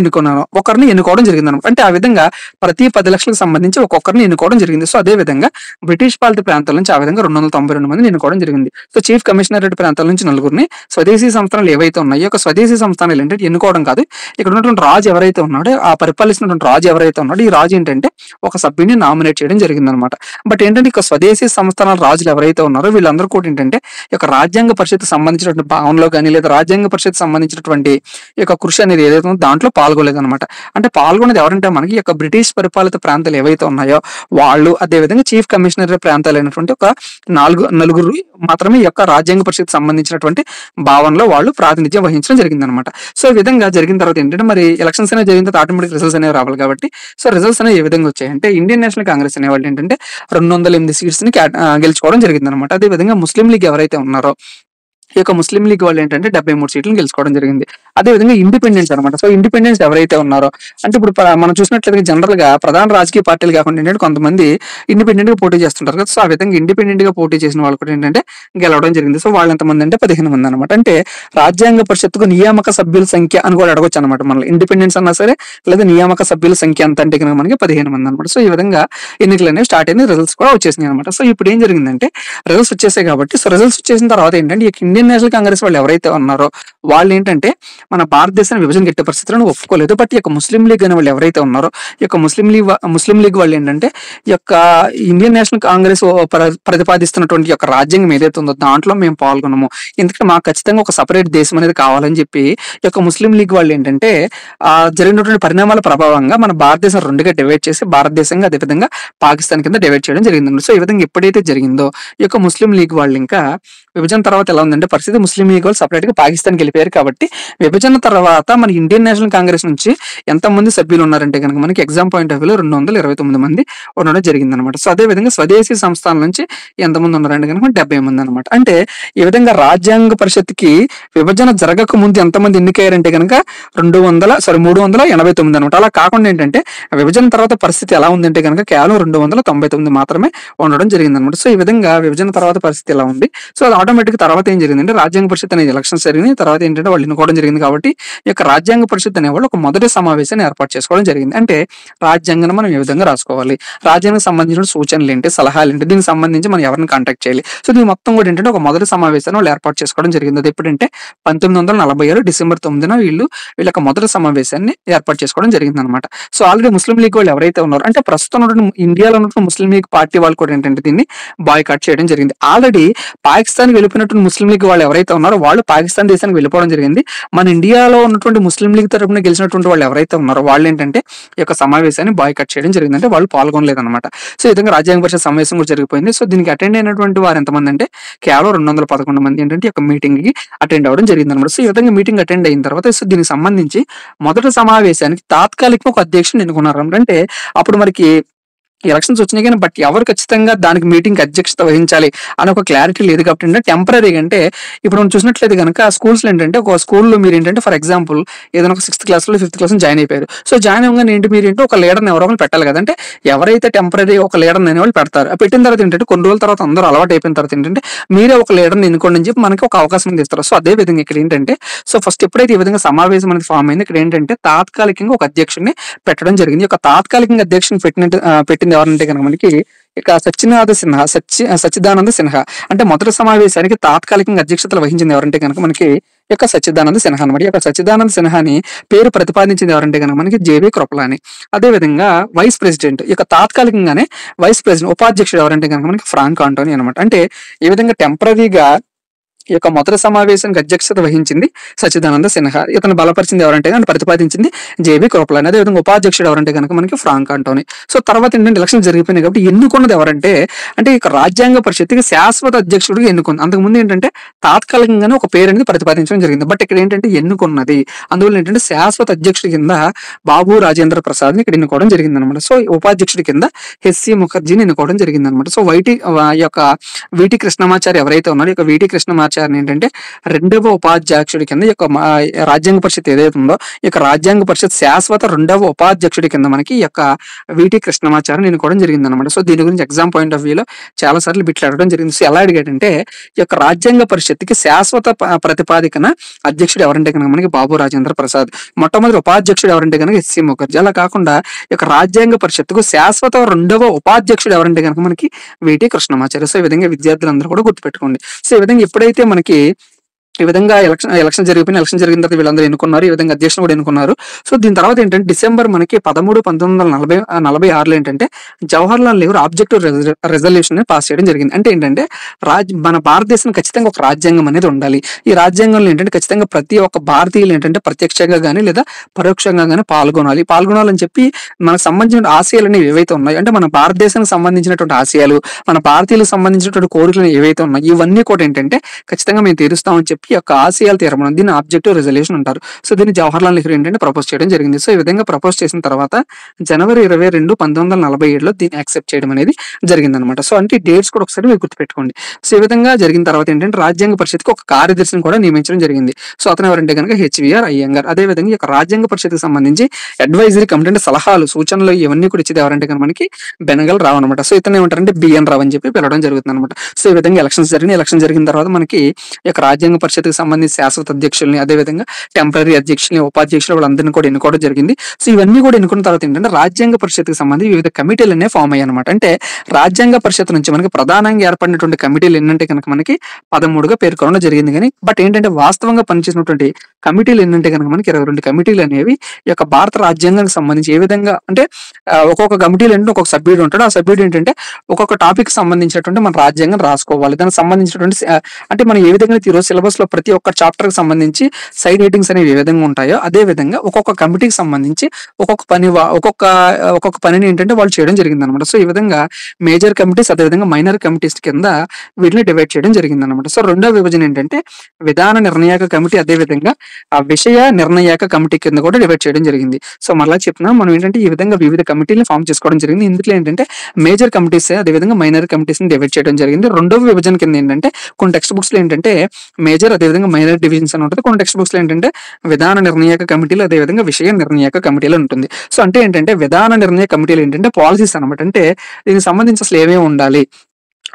ఎన్నుకోవడం జరిగింది అనమాట. అంటే ఆ విధంగా ప్రతి 10 లక్షలకు సంబంధించి ఒక్కొక్కరిని ఎన్నుకోవడం జరిగింది. సో అదే విధంగా బ్రిటిష్ పాలిత ప్రాంతాల నుంచి ఆ విధంగా 292 మందిని ఎన్నుకోవడం జరిగింది. సో చీఫ్ కమిషనరేట్ ప్రాంతాల నుంచి 4 స్వదేశీ సంస్థానాలు ఏవైతే ఉన్నాయో ఒక స్వదేశీ సంస్థానాలు ఏంటంటే ఎన్నుకోవడం కాదు, ఇక్కడ ఉన్నటువంటి రాజు ఎవరైతే ఉన్నాడో ఆ పరిపాలిస్తున్నటువంటి రాజు ఎవరైతే ఉన్నాడో ఈ రాజు ఏంటంటే ఒక సభ్యుని నామినేట్ చేయడం జరిగింది అనమాట. బట్ ఏంటంటే ఇక స్వదేశీ సంస్థానాల రాజులు ఎవరైతే ఉన్నారో వీళ్ళందరూ కూడా ఏంటంటే ఈ యొక్క రాజ్యాంగ పరిషత్ సంబంధించినటువంటి భావనలో కానీ లేదా రాజ్యాంగ పరిషత్ సంబంధించినటువంటి ఈ యొక్క కృషి అనేది ఏదైతే ఉందో దాంట్లో పాల్గొలేదు అనమాట. అంటే పాల్గొనేది ఎవరంటే మనకి ఈ యొక్క బ్రిటిష్ పరిపాలిత ప్రాంతాలు ఏవైతే ఉన్నాయో వాళ్ళు, అదేవిధంగా చీఫ్ కమిషనర్ ప్రాంతాలు అయినటువంటి ఒక నలుగురు మాత్రమే ఈ యొక్క రాజ్యాంగ పరిషత్ సంబంధించినటువంటి భావనలో వాళ్ళు ప్రాతినిధ్యం వహించడం జరిగింది అనమాట. సో ఈ విధంగా జరిగిన తర్వాత ఏంటంటే మరి ఎలక్షన్స్ అనేవి జరిగిన తర్వాత ఆటోమేటిక్ రిజల్ట్స్ అనేవి రావాలి కాబట్టి సో రిజల్ట్స్ అనేవి ఏ విధంగా వచ్చాయంటే ఇండియన్ నేషనల్ కాంగ్రెస్ అనే వాళ్ళు ఏంటంటే 208 సీట్స్ ని గెలుచుకోవడం జరిగింది అనమాట. అదే విధంగా ముస్లిం లీగ్ ఎవరైతే ఉన్నారో ఈ యొక్క ముస్లిం లీగ్ వాళ్ళు ఏంటంటే 73 సీట్లను గెలుచుకోవడం జరిగింది. అదే విధంగా ఇండిపెండెన్స్ అనమాట. సో ఇండిపెండెన్స్ ఎవరైతే ఉన్నారో అంటే ఇప్పుడు మనం చూసినట్లయితే జనరల్ గా ప్రధాన రాజకీయ పార్టీలు కాకుండా ఏంటంటే కొంతమంది ఇండిపెండెంట్ గా పోటీ చేస్తుంటారు కదా. సో ఆ విధంగా ఇండిపెండెంట్ గా పోటీ చేసిన వాళ్ళు కూడా ఏంటంటే గెలవడం జరిగింది. సో వాళ్ళు ఎంతమంది అంటే 15 మంది అనమాట. అంటే రాజ్యాంగ పరిషత్తుకు నియామక సభ్యుల సంఖ్య అని కూడా అడగొచ్చు అనమాట. మనల్ని ఇండిపెండెన్స్ అన్నా సరే లేదా నియామక సభ్యుల సంఖ్య ఎంత అంటే కనుక మనకి 15 మంది అనమాట. సో ఈ విధంగా ఎన్నికలు అనేవి స్టార్ట్ అయింది, రిజల్ట్స్ కూడా వచ్చేసినాయి అనమాట. సో ఇప్పుడు ఏం జరిగిందంటే రిజల్ట్స్ వచ్చేసాయి కాబట్టి సో రిజల్ట్స్ వచ్చేసిన తర్వాత ఏంటంటే ఇండియన్ నేషనల్ కాంగ్రెస్ వాళ్ళు ఎవరైతే ఉన్నారో వాళ్ళు ఏంటంటే మన భారతదేశాన్ని విభజన కట్టే పరిస్థితులను ఒప్పుకోలేదు. బట్ ఈ యొక్క ముస్లిం లీగ్ అనే వాళ్ళు ఎవరైతే ఉన్నారో ఈ యొక్క ముస్లిం లీగ్ వాళ్ళు ఏంటంటే ఈ యొక్క ఇండియన్ నేషనల్ కాంగ్రెస్ ప్రతిపాదిస్తున్నటువంటి యొక్క రాజ్యాంగం ఏదైతే ఉందో దాంట్లో మేము పాల్గొన్నాము, ఎందుకంటే మాకు ఖచ్చితంగా ఒక సపరేట్ దేశం అనేది కావాలని చెప్పి ఈ యొక్క ముస్లిం లీగ్ వాళ్ళు ఏంటంటే జరిగినటువంటి పరిణామాల ప్రభావంగా మన భారతదేశం 2గా డివైడ్ చేసి భారతదేశంగా అదేవిధంగా పాకిస్తాన్ కింద డివైడ్ చేయడం జరిగింది. సో ఈ విధంగా ఎప్పుడైతే జరిగిందో ఈ యొక్క ముస్లిం లీగ్ వాళ్ళు ఇంకా విభజన తర్వాత ఎలా ఉందంటే పరిస్థితి ముస్లిం లీగ్ వాళ్ళు సపరేట్ గా పాకిస్తాన్కి వెళ్ళిపోయారు. కాబట్టి విభజన తర్వాత మన ఇండియన్ నేషనల్ కాంగ్రెస్ నుంచి ఎంతమంది సభ్యులు ఉన్నారంటే కనుక మనకి ఎగ్జామ్ పాయింట్ ఆఫ్ వ్యూలో 229 మంది ఉండడం జరిగింది అనమాట. సో అదే విధంగా స్వదేశీ సంస్థానాల నుంచి ఎంతమంది ఉన్నారంటే కనుక 70 మంది అనమాట. అంటే ఈ విధంగా రాజ్యాంగ పరిషత్కి విభజన జరగక ముందు ఎంతమంది ఎన్నికయ్యారంటే కనుక 389 అనమాట. అలా కాకుండా ఏంటంటే విభజన తర్వాత పరిస్థితి ఎలా ఉందంటే కనుక కేవలం 299 మాత్రమే ఉండడం జరిగింది అనమాట. సో ఈ విధంగా విభజన తర్వాత పరిస్థితి ఎలా ఉంది. సో అది ఆటోమేటిక్ తర్వాత ఏం జరిగిందంటే రాజ్యాంగ పరిషత్ అనేది ఎలక్షన్స్ జరిగింది. తర్వాత ఏంటంటే వాళ్ళు ఎన్నుకోవడం జరిగింది. కాబట్టి ఈ యొక్క రాజ్యాంగ పరిషత్ అనేవాళ్ళు ఒక మొదటి సమావేశాన్ని ఏర్పాటు చేసుకోవడం జరిగింది. అంటే రాజ్యాంగాన్ని మనం ఏ విధంగా రాసుకోవాలి, రాజ్యాంగానికి సంబంధించిన సూచనలు ఏంటి, సలహాలు ఏంటి, దీనికి సంబంధించి మనం ఎవరిని కాంటాక్ట్ చేయాలి. సో దీని మొత్తం కూడా ఏంటంటే ఒక మొదటి సమావేశాన్ని వాళ్ళు ఏర్పాటు చేసుకోవడం జరిగింది. అది ఎప్పుడంటే 1946 డిసెంబర్ 9న వీళ్ళ యొక్క మొదటి సమావేశాన్ని ఏర్పాటు చేసుకోవడం జరిగింది అనమాట. సో ఆల్రెడీ ముస్లిం లీగ్ వాళ్ళు ఎవరైతే ఉన్నారో అంటే ప్రస్తుతం ఇండియాలో ఉన్నటువంటి ముస్లిం లీగ్ పార్టీ వాళ్ళు కూడా ఏంటంటే దీన్ని బాయ్కాట్ చేయడం జరిగింది. ఆల్రెడీ పాకిస్తాన్కి వెళ్ళిపోయినటువంటి ముస్లిం లీగ్ వాళ్ళు ఎవరైతే ఉన్నారో వాళ్ళు పాకిస్తాన్ దేశానికి వెళ్ళిపోవడం జరిగింది. మన ఇండియాలో ఉన్నటువంటి ముస్లిం లీగ్ తరపున గెలిచినటువంటి వాళ్ళు ఎవరైతే ఉన్నారో వాళ్ళు ఏంటంటే ఈ యొక్క సమావేశాన్ని బాయ్కాట్ చేయడం జరిగింది. అంటే వాళ్ళు పాల్గొనలేదన్నమాట. సో ఈ విధంగా రాజ్యాంగ పరిషత్ సమావేశం కూడా జరిగిపోయింది. సో దీనికి అటెండ్ అయినటువంటి వారు ఎంతమంది అంటే కేవలం 211 మంది ఏంటంటే ఈ యొక్క మీటింగ్ కి అటెండ్ అవ్వడం జరిగింది అనమాట. సో ఈ విధంగా మీటింగ్ అటెండ్ అయిన తర్వాత సో దీనికి సంబంధించి మొదటి సమావేశానికి తాత్కాలికంగా ఒక అధ్యక్షుని ఎన్నుకున్నారు. అంటే అప్పుడు మనకి ఎలక్షన్స్ వచ్చినాయి కానీ బట్ ఎవరు ఖచ్చితంగా దానికి మీటింగ్ అధ్యక్షత వహించాలి అని ఒక క్లారిటీ లేదు. కాబట్టి అంటే టెంపరీగా అంటే ఇప్పుడు మనం చూసినట్లయితే కనుక స్కూల్స్ ఏంటంటే ఒక స్కూల్లో మీరు ఏంటంటే ఫర్ ఎగ్జాంపుల్ ఏదైనా ఒక 6th క్లాస్లో 5th క్లాస్ జాయిన్ అయిపోయారు. సో జాయిన్ అవ్వగానే ఏంటి మీరు ఏంటో ఒక లీడర్ని ఎవరో ఒకరు పెట్టాలి కదంటే ఎవరైతే టెంపరీ ఒక లీడర్ని అనే వాళ్ళు పెడతారు. పెట్టిన తర్వాత ఏంటంటే కొన్ని రోజుల తర్వాత అందరూ అలవాటు అయిపోయిన తర్వాత ఏంటంటే మీరే ఒక లీడర్ని ఎన్నుకోండి అని చెప్పి మనకి ఒక అవకాశం ఇస్తారు. సో అదే విధంగా ఇక్కడ ఏంటంటే సో ఫస్ట్ ఎప్పుడైతే ఈ విధంగా సమావేశం అనేది ఫామ్ అయింది ఇక్కడ ఏంటంటే తాత్కాలికంగా ఒక అధ్యక్షుడిని పెట్టడం జరిగింది. ఒక తాత్కాలికంగా అధ్యక్షుని పెట్టింది ఎవరంటే కనుక మనకి ఇక సచ్చిదానంద సిన్హా అంటే మొదటి సమావేశానికి తాత్కాలికంగా అధ్యక్షతలు వహించింది ఎవరంటే కనుక మనకి యొక్క సచ్చిదానంద సిన్హా అనమాట. ఈ యొక్క సచ్చిదానంద సిన్హాని పేరు ప్రతిపాదించింది ఎవరంటే కనుక మనకి జేబీ కృపలాని. అదే విధంగా వైస్ ప్రెసిడెంట్ ఇక తాత్కాలికంగానే వైస్ ప్రెసిడెంట్ ఉపాధ్యక్షుడు ఎవరంటే కనుక మనకి ఫ్రాంక్ ఆంటోనీ అనమాట. అంటే ఈ విధంగా టెంపరీగా ఈ యొక్క మొదటి సమావేశానికి అధ్యక్షత వహించింది సచ్చిదానంద సిన్హా. ఇతను బలపరిచింది ఎవరంటే కనుక ప్రతిపాదించింది జేబీ కృపలాని. అదేవిధంగా ఉపాధ్యక్షుడు ఎవరంటే కనుక మనకి ఫ్రాంక్ ఆంటోనీ. సో తర్వాత ఏంటంటే ఎలక్షన్ జరిగిపోయినాయి కాబట్టి ఎన్నుకున్నది ఎవరంటే అంటే ఇక రాజ్యాంగ పరిషత్తుకి శాశ్వత అధ్యక్షుడిగా ఎన్నుకుంది. అంతకుముందు ఏంటంటే తాత్కాలికంగానే ఒక పేరు అనేది ప్రతిపాదించడం జరిగింది. బట్ ఇక్కడ ఏంటంటే ఎన్నుకున్నది, అందువల్ల ఏంటంటే శాశ్వత అధ్యక్షుడి కింద బాబు రాజేంద్ర ప్రసాద్ ని ఇక్కడ ఎన్నుకోవడం జరిగింది అనమాట. సో ఉపాధ్యక్షుడి కింద హెచ్సి ముఖర్జీని ఎన్నుకోవడం జరిగింది అనమాట. సో ఈ యొక్క విటి కృష్ణమాచారి ఎవరైతే ఉన్నారో ఈ యొక్క విటి కృష్ణమాచారిని ఏంటంటే రెండవ ఉపాధ్యక్షుడి కింద ఈ యొక్క రాజ్యాంగ పరిషత్ ఏదైతే ఉందో ఈ యొక్క రాజ్యాంగ పరిషత్ శాశ్వత రెండవ ఉపాధ్యక్షుడి కింద మనకి ఈ యొక్క విటి కృష్ణమాచారిని ఎన్నుకోవడం జరిగింది అనమాట. సో దీని గురించి ఎగ్జామ్ పాయింట్ ఆఫ్ వ్యూలో చాలా సార్లు బిట్లు అడగడం జరిగింది. సో ఎలా అడిగాడంటే ఈ యొక్క రాజ్యాంగ పరిషత్తుకి శాశ్వత ప్రతిపాదికన అధ్యక్షుడు ఎవరంటే కనుక మనకి బాబు రాజేంద్ర ప్రసాద్, మొట్టమొదటి ఉపాధ్యక్షుడు ఎవరంటే కనుక హెచ్సి ముఖర్జీ. అలా కాకుండా ఈ యొక్క రాజ్యాంగ పరిషత్తుకు శాశ్వత రెండవ ఉపాధ్యక్షుడు ఎవరంటే కనుక మనకి విటి కృష్ణమాచారి. సో ఈ విధంగా విద్యార్థులందరూ కూడా గుర్తుపెట్టుకోండి. సో ఈ విధంగా ఎప్పుడైతే మనకి ఈ విధంగా ఎలక్షన్ జరిగిన తర్వాత వీళ్ళందరూ ఎన్నుకున్నారు, ఈ విధంగా అధ్యక్షులు కూడా ఎన్నుకున్నారు. సో దీని తర్వాత ఏంటంటే డిసెంబర్ మనకి 13, 1946 ఏంటంటే Jawahar Lal Nehru objective resolution pass చేయడం జరిగింది. అంటే ఏంటంటే మన భారతదేశం ఖచ్చితంగా ఒక రాజ్యాంగం అనేది ఉండాలి. ఈ రాజ్యాంగంలో ఏంటంటే ఖచ్చితంగా ప్రతి ఒక్క భారతీయులు ఏంటంటే ప్రత్యక్షంగా కానీ లేదా పరోక్షంగా కానీ పాల్గొనాలని చెప్పి మనకు సంబంధించిన ఆశయాలు అనేవి ఏవైతే ఉన్నాయో అంటే మన భారతదేశానికి సంబంధించినటువంటి ఆశయాలు, మన భారతీయులకు సంబంధించినటువంటి కోరికలు ఏవైతే ఉన్నాయో ఇవన్నీ కూడా ఏంటంటే ఖచ్చితంగా మేము తీరుస్తామని చెప్పి యొక్క ఆశయాలు తీర్మానం, దీన్ని ఆబ్జెక్టివ్ రెజల్యూషన్ అంటారు. సో దీన్ని జవహర్ లాల్ నెహ్రూ ఏంటంటే ప్రపోజ్ చేయడం జరిగింది. సో ఈ విధంగా ప్రపోజ్ చేసిన తర్వాత జనవరి 22, 1947లో దీన్ని యాక్సెప్ట్ చేయడం అనేది జరిగింది అనమాట. సో అంటే డేట్స్ కూడా ఒకసారి మీరు గుర్తుపెట్టుకోండి. సో ఈ విధంగా జరిగిన తర్వాత ఏంటంటే రాజ్యాంగ పరిషత్కి ఒక కార్యదర్శిని కూడా నియమించడం జరిగింది. సో అతను ఎవరంటే కనుక హెచ్విఆర్ అయ్యంగార్. అదే విధంగా ఈ యొక్క రాజ్యాంగ పరిషత్కి సంబంధించి అడ్వైజరీ కమిటీ అంటే సలహాలు, సూచనలు ఇవన్నీ కూడా ఇచ్చేది ఎవరంటే కనుక మనకి బెనగల్ రావు అనమాట. సో ఇతను ఏమంటారంటే బిఎన్ రావు అని చెప్పి పిలవడం జరుగుతుంది అనమాట. సో ఈ విధంగా ఎలక్షన్ జరిగిన తర్వాత మనకి ఈ యొక్క రాజ్యాంగ పరిషత్కి సంబంధించి శాశ్వత అధ్యక్షుల్ని, అదేవిధంగా టెంపరీ అధ్యక్షుల్ని, ఉపాధ్యక్షులు వాళ్ళందరినీ కూడా ఎన్నుకోవడం జరిగింది. సో ఇవన్నీ కూడా ఎన్నుకున్న తర్వాత ఏంటంటే రాజ్యాంగ పరిషత్కి సంబంధించి వివిధ కమిటీలు అనేవి ఫామ్ అయ్యాయి అనమాట. అంటే రాజ్యాంగ పరిషత్ నుంచి మనకి ప్రధానంగా ఏర్పడినటువంటి కమిటీలు ఏంటంటే కనుక మనకి 13గా పేర్కొనడం జరిగింది. కానీ బట్ ఏంటంటే వాస్తవంగా పనిచేసినటువంటి కమిటీలు ఏంటంటే కనుక మనకి 22 కమిటీలు అనేవి ఈ యొక్క భారత రాజ్యాంగానికి సంబంధించి ఏ విధంగా అంటే ఒక్కొక్క కమిటీలు అంటే ఒక్కొక్క సభ్యుడు ఉంటాడు. ఆ సభ్యుడు ఏంటంటే ఒక్కొక్క టాపిక్ సంబంధించినటువంటి మన రాజ్యాంగం రాసుకోవాలి. దానికి సంబంధించినటువంటి అంటే మనం ఏ విధంగా ఈరోజు సిలబస్ లో ప్రతి ఒక్క చాప్టర్ కి సంబంధించి సైడ్ హెడ్డింగ్స్ అనేవి ఏ విధంగా ఉంటాయో అదే విధంగా ఒక్కొక్క కమిటీకి సంబంధించి ఒక్కొక్క పనిని ఏంటంటే వాళ్ళు చేయడం జరిగింది అనమాట. సో ఈ విధంగా మేజర్ కమిటీస్ అదేవిధంగా మైనర్ కమిటీస్ కింద వీటిని డివైడ్ చేయడం జరిగింది అనమాట. సో రెండో విభజన ఏంటంటే విధాన నిర్ణాయక కమిటీ అదేవిధంగా ఆ విషయ నిర్ణాయక కమిటీ కింద కూడా డివైడ్ చేయడం జరిగింది. సో మళ్ళీ చెప్తున్నాం మనం ఏంటంటే ఈ విధంగా వివిధ కమిటీలను ఫామ్ చేసుకోవడం జరిగింది. ఇందులో ఏంటంటే మేజర్ కమిటీస్ అదేవిధంగా మైనర్ కమిటీస్ ని డివైడ్ చేయడం జరిగింది. రెండవ విభజన కింద ఏంటంటే కొన్ని టెక్స్ట్ బుక్స్ లో ఏంటంటే మేజర్ అదేవిధంగా మైనర్ డివిజన్స్ అని ఉంటుంది. కొన్ని టెక్స్ట్ బుక్స్ లో ఏంటంటే విధాన నిర్ణాయక కమిటీలు అదేవిధంగా విషయ నిర్ణాయక కమిటీలు ఉంటుంది. సో అంటే ఏంటంటే విధాన నిర్ణయ కమిటీలు ఏంటంటే పాలసీస్ అనమాట. అంటే దీనికి సంబంధించి అసలు ఏమేమి ఉండాలి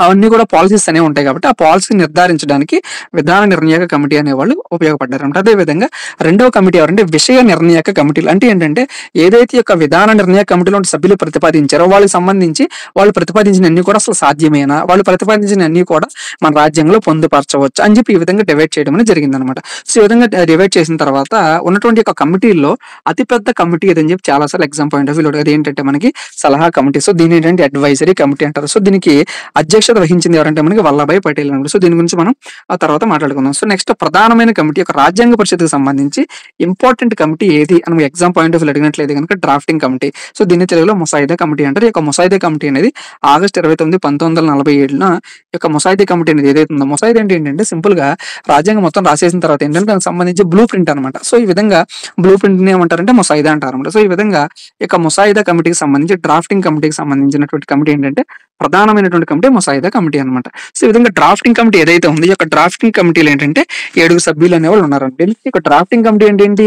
అవన్నీ కూడా పాలసీస్ అనేవి ఉంటాయి కాబట్టి ఆ పాలసీ నిర్ధారించడానికి విధాన నిర్ణాయక కమిటీ అనేవాళ్ళు ఉపయోగపడ్డారు అనమాట. అదేవిధంగా రెండవ కమిటీ ఎవరంటే విషయ నిర్ణాయక కమిటీలు. అంటే ఏంటంటే ఏదైతే యొక్క విధాన నిర్ణయ కమిటీలో సభ్యులు ప్రతిపాదించారో వాళ్ళకి సంబంధించి వాళ్ళు ప్రతిపాదించిన అన్ని కూడా అసలు సాధ్యమేనా, వాళ్ళు ప్రతిపాదించిన అన్ని కూడా మన రాజ్యాంగంలో పొందుపరచవచ్చు అని చెప్పి ఈ విధంగా డివైడ్ చేయడం అనేది జరిగింది అనమాట. సో ఈ విధంగా డివైడ్ చేసిన తర్వాత ఉన్నటువంటి యొక్క కమిటీల్లో అతిపెద్ద కమిటీ ఏదని చెప్పి చాలాసార్లు ఎగ్జామ్ పాయింట్ ఆఫ్ వ్యూ అది ఏంటంటే మనకి సలహా కమిటీ. సో దీని ఏంటంటే అడ్వైజరీ కమిటీ అంటారు. సో దీనికి అధ్యక్షత వహించింది ఎవరంటే మనకి వల్లభాయ్ పటేల్ అన్నమాట. సో దీని గురించి మనం ఆ తర్వాత మాట్లాడుకుందాం. సో నెక్స్ట్ ప్రధానమైన కమిటీ యొక్క రాజ్యాంగ పరిషత్కి సంబంధించి ఇంపార్టెంట్ కమిటీ ఏది అని ఎగ్జామ్ పాయింట్ ఆఫ్ వ్యూ అడిగినట్లయితే కనుక డ్రాఫ్టింగ్ కమిటీ. సో దీన్ని తెలుగులో ముసాయిదా కమిటీ అంటారు. ఈ యొక్క ముసాయిదా కమిటీ అనేది ఆగస్టు 29, 1947 ఈ యొక్క ముసాయిదా కమిటీ అనేది ఏదైతే ఉందో ముసాయిదా ఏంటంటే సింపుల్ గా రాజ్యాంగం మొత్తం రాసేసిన తర్వాత ఏంటంటే దానికి సంబంధించి బ్లూ ప్రింట్ అనమాట. సో ఈ విధంగా బ్లూ ప్రింట్ ఏమంటారంటే ముసాయిదా అంటారు అనమాట. సో ఈ విధంగా ఈ యొక్క ముసాయిదా కమిటీకి సంబంధించి డ్రాఫ్టింగ్ కమిటీకి సంబంధించినటువంటి కమిటీ ఏంటంటే ప్రధానమైనటువంటి కమిటీ ముసాయిదా కమిటీ అనమాట. సో ఈ విధంగా డ్రాఫ్టింగ్ కమిటీ ఏదైతే ఉందో ఈ యొక్క డ్రాఫ్టింగ్ కమిటీలు ఏంటంటే 7 సభ్యులు అనేవాళ్ళు ఉన్నారండి. ఈ యొక్క డ్రాఫ్టింగ్ కమిటీ ఏంటి